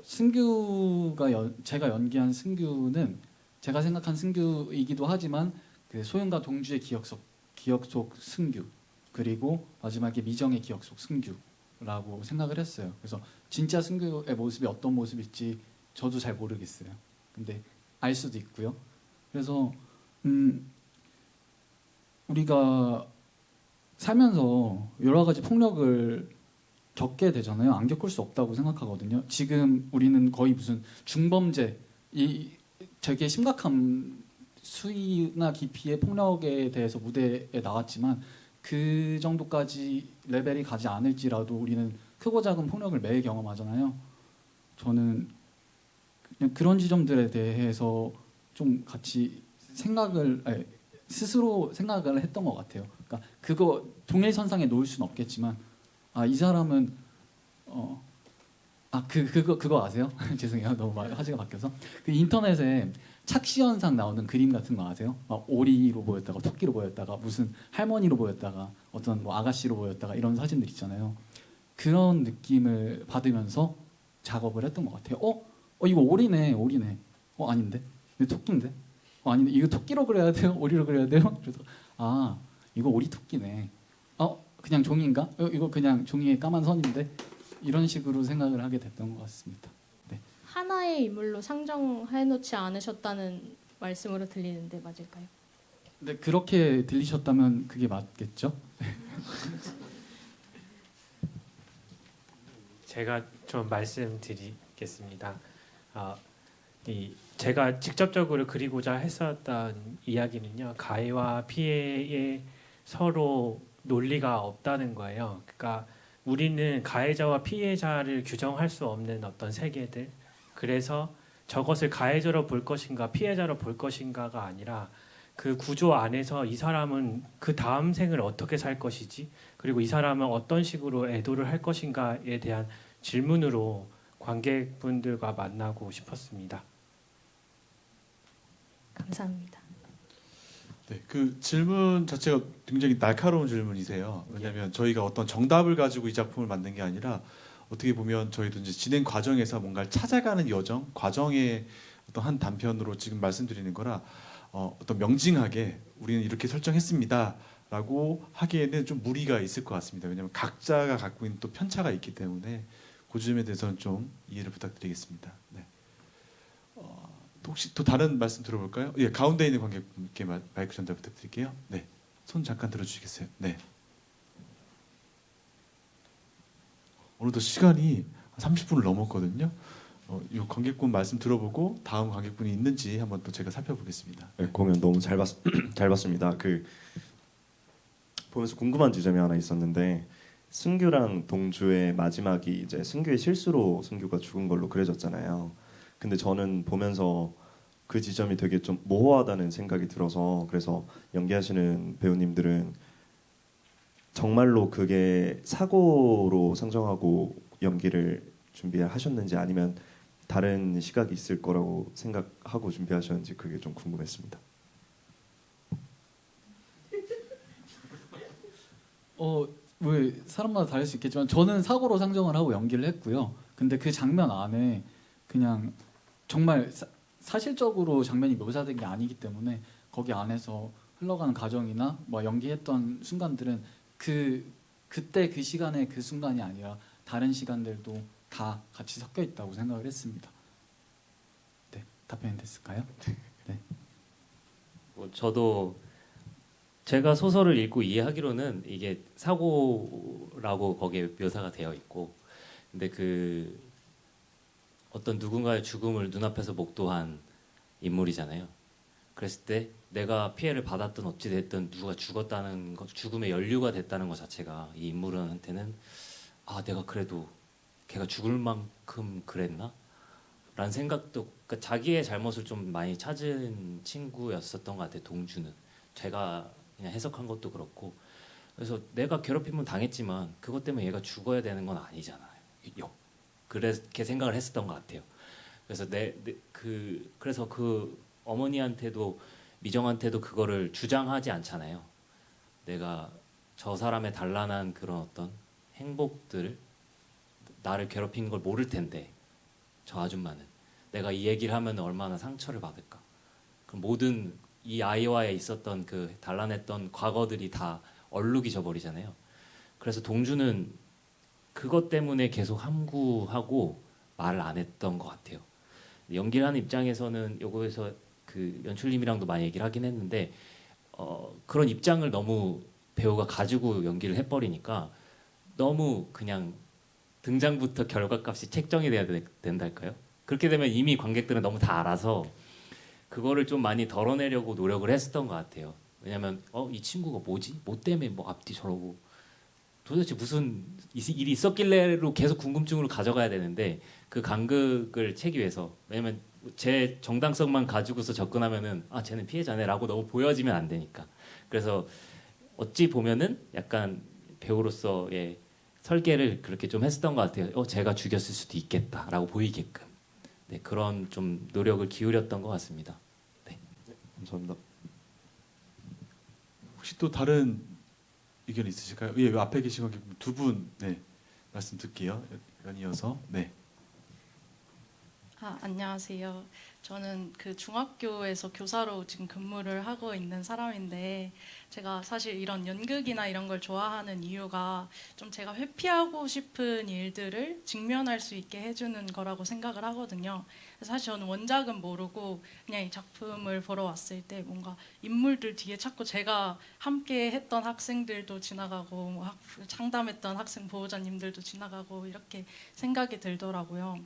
승규가 제가 연기한 승규는 제가 생각한 승규이기도 하지만 그 소윤과 동주의 기억 속 승규 그리고 마지막에 미정의 기억 속 승규라고 생각을 했어요. 그래서 진짜 승규의 모습이 어떤 모습일지 저도 잘 모르겠어요. 근데 알 수도 있고요. 그래서 우리가 살면서 여러 가지 폭력을 겪게 되잖아요. 안 겪을 수 없다고 생각하거든요. 지금 우리는 거의 무슨 중범죄, 이 되게 심각한 수위나 깊이의 폭력에 대해서 무대에 나왔지만 그 정도까지 레벨이 가지 않을지라도 우리는 크고 작은 폭력을 매일 경험하잖아요. 저는 그냥 그런 지점들에 대해서 좀 같이 스스로 생각을 했던 것 같아요. 그러니까 그거 동일선상에 놓을 수는 없겠지만 이 사람은 그거 아세요? 죄송해요. 너무 화제가 바뀌어서 그 인터넷에 착시 현상 나오는 그림 같은 거 아세요? 막 오리로 보였다가 토끼로 보였다가 무슨 할머니로 보였다가 어떤 뭐 아가씨로 보였다가 이런 사진들 있잖아요. 그런 느낌을 받으면서 작업을 했던 것 같아요. 이거 오리네. 아닌데? 이거 토끼인데? 아닌데? 이거 토끼로 그려야 돼요? 오리로 그려야 돼요? 그래서 이거 오리 토끼네. 그냥 종이인가? 이거 그냥 종이에 까만 선인데? 이런 식으로 생각을 하게 됐던 것 같습니다. 네. 하나의 인물로 상정해놓지 않으셨다는 말씀으로 들리는데 맞을까요? 네, 그렇게 들리셨다면 그게 맞겠죠? 제가 좀 말씀드리겠습니다. 제가 직접적으로 그리고자 했었던 이야기는요, 가해와 피해의 서로 논리가 없다는 거예요. 그러니까 우리는 가해자와 피해자를 규정할 수 없는 어떤 세계들, 그래서 저것을 가해자로 볼 것인가 피해자로 볼 것인가가 아니라 그 구조 안에서 이 사람은 그 다음 생을 어떻게 살 것이지, 그리고 이 사람은 어떤 식으로 애도를 할 것인가에 대한 질문으로 관객분들과 만나고 싶었습니다. 감사합니다. 네, 그 질문 자체가 굉장히 날카로운 질문이세요. 왜냐하면 저희가 어떤 정답을 가지고 이 작품을 만든 게 아니라 어떻게 보면 저희도 이제 진행 과정에서 뭔가를 찾아가는 여정, 과정의 어떤 한 단편으로 지금 말씀드리는 거라 어떤 명징하게 우리는 이렇게 설정했습니다라고 하기에는 좀 무리가 있을 것 같습니다. 왜냐하면 각자가 갖고 있는 또 편차가 있기 때문에 그 점에 대해서는 좀 이해를 부탁드리겠습니다. 네. 또 혹시 또 다른 말씀 들어볼까요? 예, 가운데 있는 관객분께 마이크 전달 부탁드릴게요. 네, 손 잠깐 들어주시겠어요? 네. 오늘도 시간이 30분을 넘었거든요. 이 관객분 말씀 들어보고 다음 관객분이 있는지 한번 또 제가 살펴보겠습니다. 네, 공연 너무 잘 봤습니다. 보면서 궁금한 지점이 하나 있었는데 승규랑 동주의 마지막이 이제 승규의 실수로 승규가 죽은 걸로 그려졌잖아요. 근데 저는 보면서 그 지점이 되게 좀 모호하다는 생각이 들어서 그래서 연기하시는 배우님들은 정말로 그게 사고로 상정하고 연기를 준비하셨는지 아니면 다른 시각이 있을 거라고 생각하고 준비하셨는지 그게 좀 궁금했습니다. 왜 사람마다 다를 수 있겠지만 저는 사고로 상정을 하고 연기를 했고요. 근데 그 장면 안에 그냥 정말 사실적으로 장면이 묘사된 게 아니기 때문에 거기 안에서 흘러가는 과정이나 뭐 연기했던 순간들은 그때 그 시간의 그 순간이 아니라 다른 시간들도 다 같이 섞여 있다고 생각을 했습니다. 네, 답변이 됐을까요? 네. 저도 제가 소설을 읽고 이해하기로는 이게 사고라고 거기에 묘사가 되어 있고, 근데 그 어떤 누군가의 죽음을 눈앞에서 목도한 인물이잖아요. 그랬을 때 내가 피해를 받았든 어찌 됐든 누가 죽었다는 것, 죽음의 연류가 됐다는 것 자체가 이 인물한테는 내가 그래도 걔가 죽을 만큼 그랬나? 라는 생각도, 그러니까 자기의 잘못을 좀 많이 찾은 친구였었던 것 같아요. 동주는 제가 그냥 해석한 것도 그렇고, 그래서 내가 괴롭힘은 당했지만 그것 때문에 얘가 죽어야 되는 건 아니잖아요. 그렇게 생각을 했었던 것 같아요. 그래서 그래서 그 어머니한테도 미정한테도 그거를 주장하지 않잖아요. 내가 저 사람의 단란한 그런 어떤 행복들, 나를 괴롭힌 걸 모를 텐데 저 아줌마는 내가 이 얘기를 하면 얼마나 상처를 받을까. 그 모든 이 아이와의 있었던 그 단란했던 과거들이 다 얼룩이 져버리잖아요. 그래서 동주는 그것 때문에 계속 함구하고 말을 안 했던 것 같아요. 연기를 하는 입장에서는 요거에서 그 연출님이랑도 많이 얘기를 하긴 했는데 그런 입장을 너무 배우가 가지고 연기를 해버리니까 너무 그냥 등장부터 결과값이 책정이 돼야 된달까요? 그렇게 되면 이미 관객들은 너무 다 알아서 그거를 좀 많이 덜어내려고 노력을 했었던 것 같아요. 왜냐면 이 친구가 뭐지? 뭐 때문에 뭐 앞뒤 저러고 도대체 무슨 일이 있었길래로 계속 궁금증으로 가져가야 되는데 그 간극을 채기 위해서, 왜냐면 제 정당성만 가지고서 접근하면은 쟤는 피해자네라고 너무 보여지면 안 되니까. 그래서 어찌 보면은 약간 배우로서의 설계를 그렇게 좀 했었던 것 같아요. 제가 죽였을 수도 있겠다라고 보이게끔. 네, 그런 좀 노력을 기울였던 것 같습니다. 네. 감사합니다. 혹시 또 다른 의견 있으실까요? 예, 앞에 계신 관객 두 분, 네, 말씀 듣게요. 연이어서, 네. 안녕하세요. 저는 그 중학교에서 교사로 지금 근무를 하고 있는 사람인데, 제가 사실 이런 연극이나 이런 걸 좋아하는 이유가 좀 제가 회피하고 싶은 일들을 직면할 수 있게 해주는 거라고 생각을 하거든요. 사실 저는 원작은 모르고 그냥 이 작품을 보러 왔을 때 뭔가 인물들 뒤에 자꾸 제가 함께 했던 학생들도 지나가고 뭐 상담했던 학생 보호자님들도 지나가고 이렇게 생각이 들더라고요.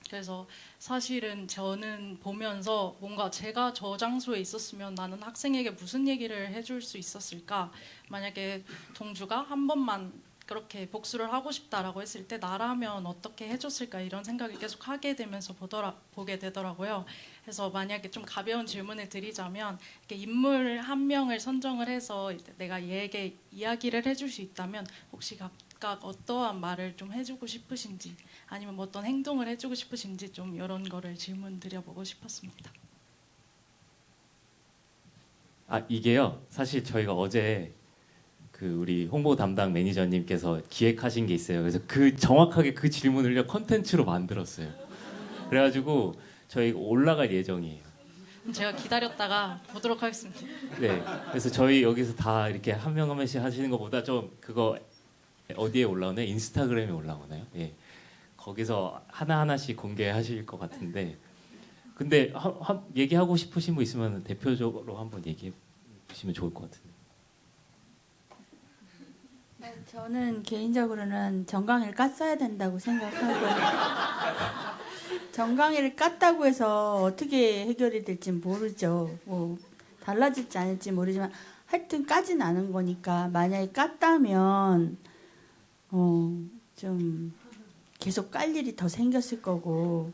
그래서 사실은 저는 보면서 뭔가 제가 저 장소에 있었으면 나는 학생에게 무슨 얘기를 해줄 수 있었을까? 만약에 동주가 한 번만 그렇게 복수를 하고 싶다라고 했을 때 나라면 어떻게 해줬을까 이런 생각을 계속 하게 되면서 보게 되더라고요. 그래서 만약에 좀 가벼운 질문을 드리자면 이렇게 인물 한 명을 선정을 해서 내가 얘에게 이야기를 해줄 수 있다면 혹시 각각 어떠한 말을 좀 해주고 싶으신지 아니면 뭐 어떤 행동을 해주고 싶으신지 좀 이런 거를 질문 드려보고 싶었습니다. 이게요. 사실 저희가 어제 그 우리 홍보 담당 매니저님께서 기획하신 게 있어요. 그래서 그 정확하게 그 질문을요 컨텐츠로 만들었어요. 그래가지고 저희 올라갈 예정이에요. 제가 기다렸다가 보도록 하겠습니다. 네. 그래서 저희 여기서 다 이렇게 한 명 한 명씩 하시는 것보다 좀 그거 어디에 올라오나요? 인스타그램에 올라오나요? 예. 거기서 하나하나씩 공개하실 것 같은데 근데 얘기하고 싶으신 분 있으면 대표적으로 한번 얘기해 주시면 좋을 것 같은데. 저는 개인적으로는 정강이를 깠어야 된다고 생각하고 정강이를 깠다고 해서 어떻게 해결이 될지 모르죠. 뭐 달라질지 않을지 모르지만 하여튼 까진 않은 거니까 만약에 깠다면 좀 계속 깔 일이 더 생겼을 거고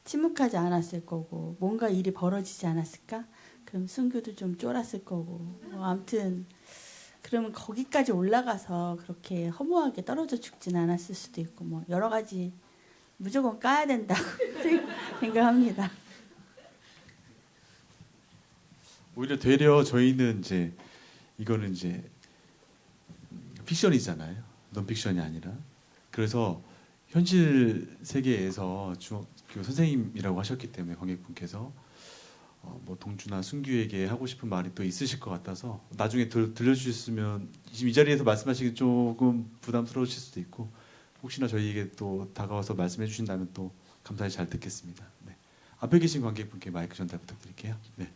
침묵하지 않았을 거고 뭔가 일이 벌어지지 않았을까? 그럼 승규도 좀 쫄았을 거고 아무튼 그러면 거기까지 올라가서 그렇게 허무하게 떨어져 죽진 않았을 수도 있고 뭐 여러 가지 무조건 까야 된다고 생각합니다. 오히려 되려 저희는 이제 이거는 이제 픽션이잖아요. 논픽션이 아니라. 그래서 현실 세계에서 중학교 선생님이라고 하셨기 때문에 관객분께서 뭐 동주나 승규에게 하고 싶은 말이 또 있으실 것 같아서 나중에 들려주셨으면 지금 이 자리에서 말씀하시기 조금 부담스러우실 수도 있고 혹시나 저희에게 또 다가와서 말씀해 주신다면 또 감사히 잘 듣겠습니다. 네. 앞에 계신 관객분께 마이크 전달 부탁드릴게요. 네.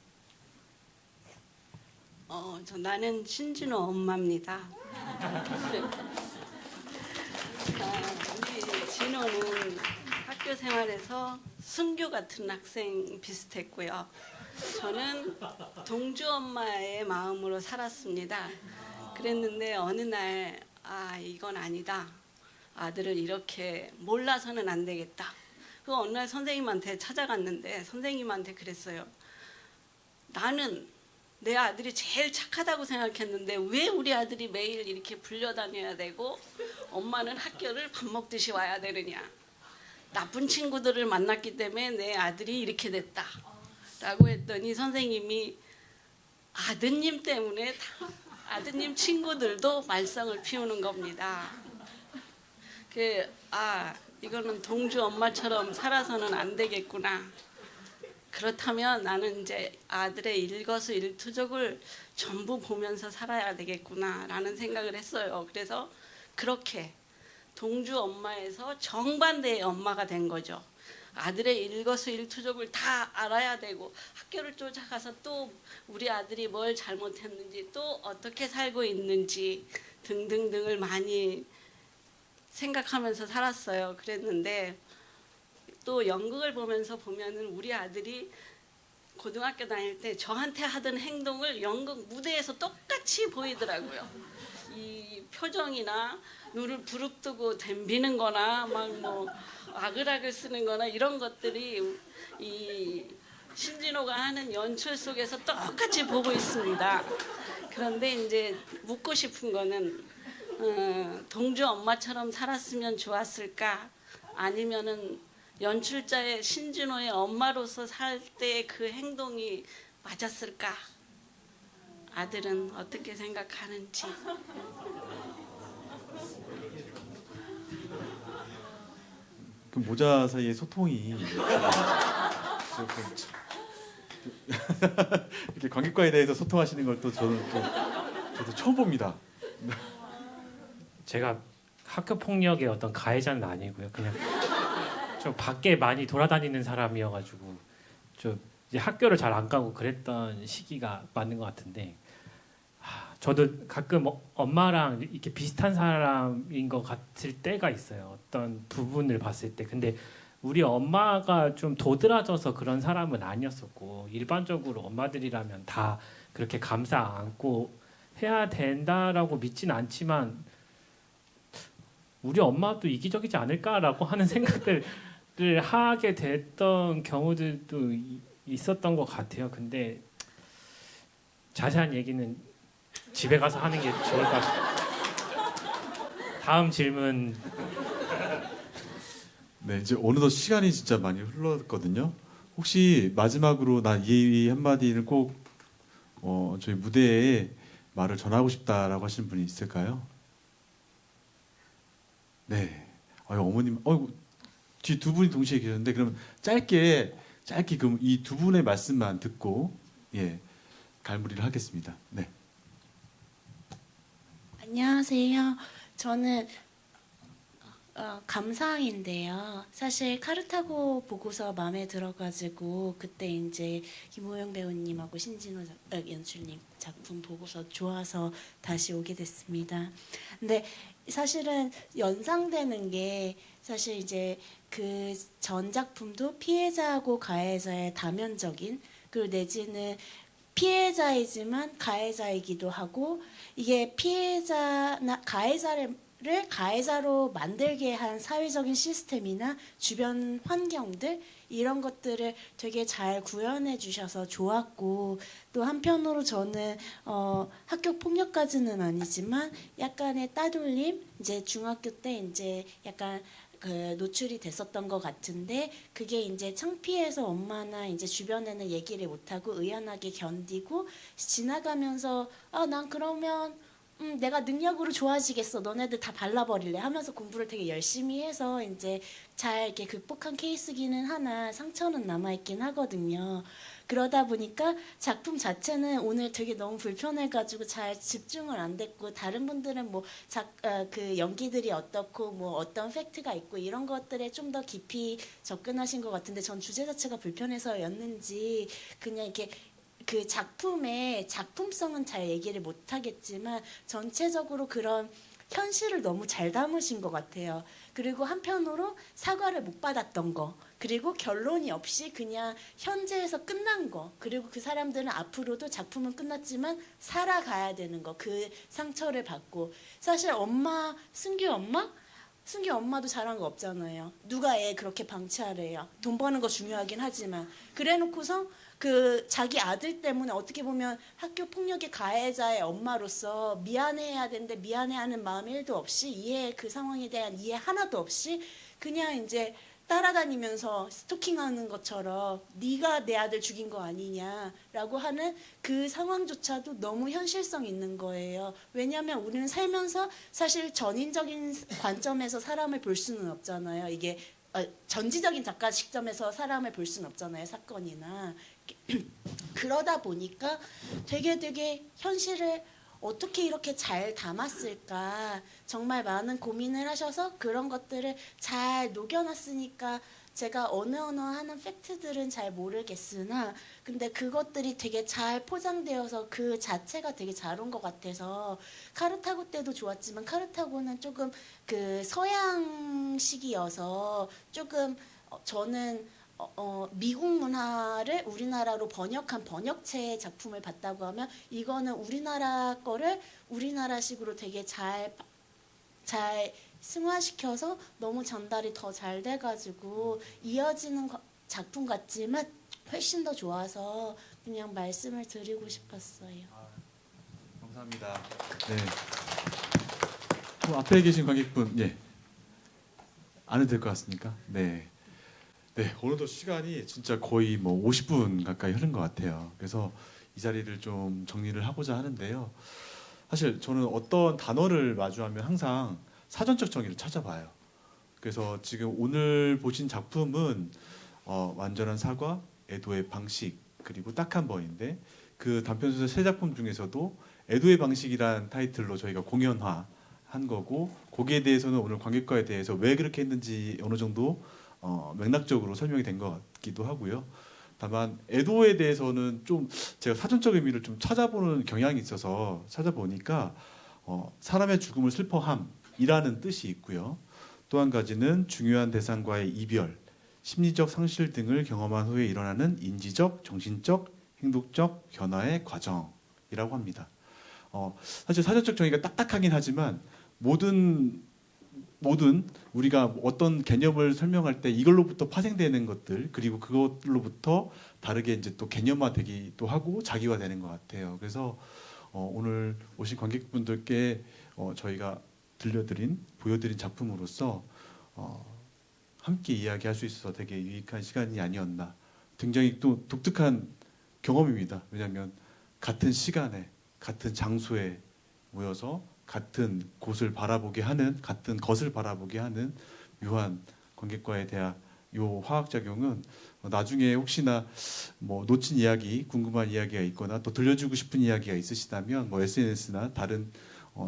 나는 신진호 엄마입니다. 우리 진호는 학교 생활에서 승규 같은 학생 비슷했고요. 저는 동주 엄마의 마음으로 살았습니다. 그랬는데 어느 날 이건 아니다. 아들을 이렇게 몰라서는 안 되겠다. 그 어느 날 선생님한테 찾아갔는데 선생님한테 그랬어요. 나는 내 아들이 제일 착하다고 생각했는데 왜 우리 아들이 매일 이렇게 불려다녀야 되고 엄마는 학교를 밥 먹듯이 와야 되느냐. 나쁜 친구들을 만났기 때문에 내 아들이 이렇게 됐다. 라고 했더니 선생님이 아드님 때문에 아드님 친구들도 말썽을 피우는 겁니다. 이거는 동주 엄마처럼 살아서는 안 되겠구나. 그렇다면 나는 이제 아들의 일거수일투족을 전부 보면서 살아야 되겠구나 라는 생각을 했어요. 그래서 그렇게 동주 엄마에서 정반대의 엄마가 된 거죠. 아들의 일거수일투족을 다 알아야 되고 학교를 쫓아가서 또 우리 아들이 뭘 잘못했는지 또 어떻게 살고 있는지 등등등을 많이 생각하면서 살았어요. 그랬는데 또 연극을 보면은 우리 아들이 고등학교 다닐 때 저한테 하던 행동을 연극 무대에서 똑같이 보이더라고요. 이 표정이나 눈을 부릅뜨고 덤비는 거나 막 뭐 아글아글 쓰는 거나 이런 것들이 이 신진호가 하는 연출 속에서 똑같이 보고 있습니다. 그런데 이제 묻고 싶은 거는 동주 엄마처럼 살았으면 좋았을까? 아니면은 연출자의 신진호의 엄마로서 살 때 그 행동이 맞았을까? 아들은 어떻게 생각하는지. 그 모자 사이의 소통이 이렇게 관객과에 대해서 소통하시는 걸 또 저도 처음 봅니다. 제가 학교 폭력의 어떤 가해자는 아니고요. 그냥 좀 밖에 많이 돌아다니는 사람이어가지고 좀 이제 학교를 잘 안 가고 그랬던 시기가 맞는 것 같은데 저도 가끔 엄마랑 이렇게 비슷한 사람인 것 같을 때가 있어요. 어떤 부분을 봤을 때. 근데 우리 엄마가 좀 도드라져서 그런 사람은 아니었었고 일반적으로 엄마들이라면 다 그렇게 감싸 안고 해야 된다라고 믿진 않지만 우리 엄마도 이기적이지 않을까라고 하는 생각들을 하게 됐던 경우들도 있었던 것 같아요. 근데 자세한 얘기는 집에 가서 하는 게 좋을 것 같아요. 다음 질문. 네, 이제 어느덧 시간이 진짜 많이 흘렀거든요. 혹시 마지막으로 나 이 한마디를 꼭 저희 무대에 말을 전하고 싶다라고 하시는 분이 있을까요? 네. 어머님, 뒤 두 분이 동시에 계셨는데 그럼 짧게 그럼 이 두 분의 말씀만 듣고 예 갈무리를 하겠습니다. 네. 안녕하세요. 저는 감상인데요. 사실 카르타고 보고서 마음에 들어가지고 그때 이제 김호영 배우님하고 신진호 연출님 작품 보고서 좋아서 다시 오게 됐습니다. 근데 사실은 연상되는 게 사실 이제 그 전 작품도 피해자하고 가해자의 다면적인 그리고 내지는 피해자이지만 가해자이기도 하고 이게 피해자나 가해자를 가해자로 만들게 한 사회적인 시스템이나 주변 환경들 이런 것들을 되게 잘 구현해 주셔서 좋았고 또 한편으로 저는 학교 폭력까지는 아니지만 약간의 따돌림 이제 중학교 때 이제 약간 그 노출이 됐었던 것 같은데 그게 이제 창피해서 엄마나 이제 주변에는 얘기를 못하고 의연하게 견디고 지나가면서 난 그러면 내가 능력으로 좋아지겠어. 너네들 다 발라버릴래 하면서 공부를 되게 열심히 해서 이제 잘 이렇게 극복한 케이스기는 하나 상처는 남아있긴 하거든요. 그러다 보니까 작품 자체는 오늘 되게 너무 불편해가지고 잘 집중을 안 됐고 다른 분들은 뭐 그 연기들이 어떻고 뭐 어떤 팩트가 있고 이런 것들에 좀 더 깊이 접근하신 것 같은데 전 주제 자체가 불편해서였는지 그냥 이렇게 그 작품의 작품성은 잘 얘기를 못 하겠지만 전체적으로 그런 현실을 너무 잘 담으신 것 같아요. 그리고 한편으로 사과를 못 받았던 거, 그리고 결론이 없이 그냥 현재에서 끝난 거, 그리고 그 사람들은 앞으로도 작품은 끝났지만 살아가야 되는 거, 그 상처를 받고 사실 승규 엄마도 잘한 거 없잖아요. 누가 애 그렇게 방치하래요. 돈 버는 거 중요하긴 하지만 그래놓고서 그 자기 아들 때문에 어떻게 보면 학교 폭력의 가해자의 엄마로서 미안해야 되는데 미안해하는 마음 1도 없이 그 상황에 대한 이해 하나도 없이 그냥 이제 따라다니면서 스토킹하는 것처럼 네가 내 아들 죽인 거 아니냐라고 하는 그 상황조차도 너무 현실성 있는 거예요. 왜냐하면 우리는 살면서 사실 전인적인 관점에서 사람을 볼 수는 없잖아요. 이게 전지적인 작가 시점에서 사람을 볼 수는 없잖아요. 사건이나. 그러다 보니까 되게 현실을 어떻게 이렇게 잘 담았을까 정말 많은 고민을 하셔서 그런 것들을 잘 녹여놨으니까 제가 어느 하는 팩트들은 잘 모르겠으나 근데 그것들이 되게 잘 포장되어서 그 자체가 되게 잘 온 것 같아서 카르타고 때도 좋았지만 카르타고는 조금 그 서양식이어서 조금 저는 미국 문화를 우리나라로 번역한 번역체 작품을 봤다고 하면 이거는 우리나라 거를 우리나라식으로 되게 잘 승화시켜서 너무 전달이 더 잘 돼가지고 이어지는 작품 같지만 훨씬 더 좋아서 그냥 말씀을 드리고 싶었어요. 감사합니다. 네. 앞에 계신 관객분, 안 해도 될 것 같습니까? 네. 네, 오늘도 시간이 진짜 거의 뭐 50분 가까이 흐른 것 같아요. 그래서 이 자리를 좀 정리를 하고자 하는데요. 사실 저는 어떤 단어를 마주하면 항상 사전적 정의를 찾아봐요. 그래서 지금 오늘 보신 작품은 완전한 사과, 애도의 방식, 그리고 딱한 번인데 그 단편소설 세 작품 중에서도 애도의 방식이란 타이틀로 저희가 공연화한 거고 거기에 대해서는 오늘 관객과에 대해서 왜 그렇게 했는지 어느 정도 맥락적으로 설명이 된 것 같기도 하고요. 다만 애도에 대해서는 좀 제가 사전적 의미를 좀 찾아보는 경향이 있어서 찾아보니까 사람의 죽음을 슬퍼함이라는 뜻이 있고요. 또 한 가지는 중요한 대상과의 이별, 심리적 상실 등을 경험한 후에 일어나는 인지적, 정신적, 행동적 변화의 과정이라고 합니다. 사실 사전적 정의가 딱딱하긴 하지만 모든 우리가 어떤 개념을 설명할 때 이걸로부터 파생되는 것들 그리고 그것로부터 다르게 이제 또 개념화되기도 하고 자기화되는 것 같아요. 그래서 오늘 오신 관객분들께 저희가 보여드린 작품으로서 함께 이야기할 수 있어서 되게 유익한 시간이 아니었나. 굉장히 또 독특한 경험입니다. 왜냐하면 같은 시간에 같은 장소에 모여서 같은 곳을 바라보게 하는, 같은 것을 바라보게 하는 묘한 관객과의 대화. 요 화학작용은 나중에 혹시나 뭐 놓친 이야기, 궁금한 이야기가 있거나 또 들려주고 싶은 이야기가 있으시다면 뭐 SNS나 다른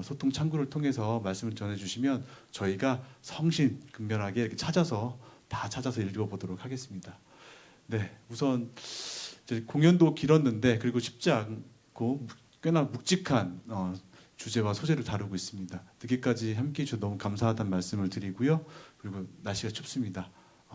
소통 창구를 통해서 말씀을 전해주시면 저희가 성신근면하게 이렇게 찾아서 읽어보도록 하겠습니다. 네, 우선 이제 공연도 길었는데 그리고 쉽지 않고 꽤나 묵직한 주제와 소재를 다루고 있습니다. 늦게까지 함께해 주셔서 너무 감사하다는 말씀을 드리고요. 그리고 날씨가 춥습니다.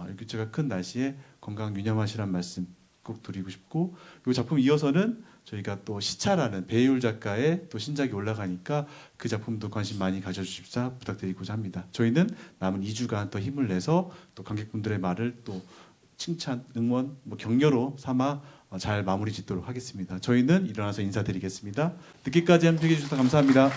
일교차가 큰 날씨에 건강 유념하시란 말씀 꼭 드리고 싶고, 이 작품 이어서는 저희가 또 시차라는 배혜율 작가의 또 신작이 올라가니까 그 작품도 관심 많이 가져주십사 부탁드리고자 합니다. 저희는 남은 2주간 더 힘을 내서 또 관객분들의 말을 또 칭찬, 응원, 뭐 격려로 삼아 잘 마무리 짓도록 하겠습니다. 저희는 일어나서 인사드리겠습니다. 늦게까지 함께해 주셔서 감사합니다.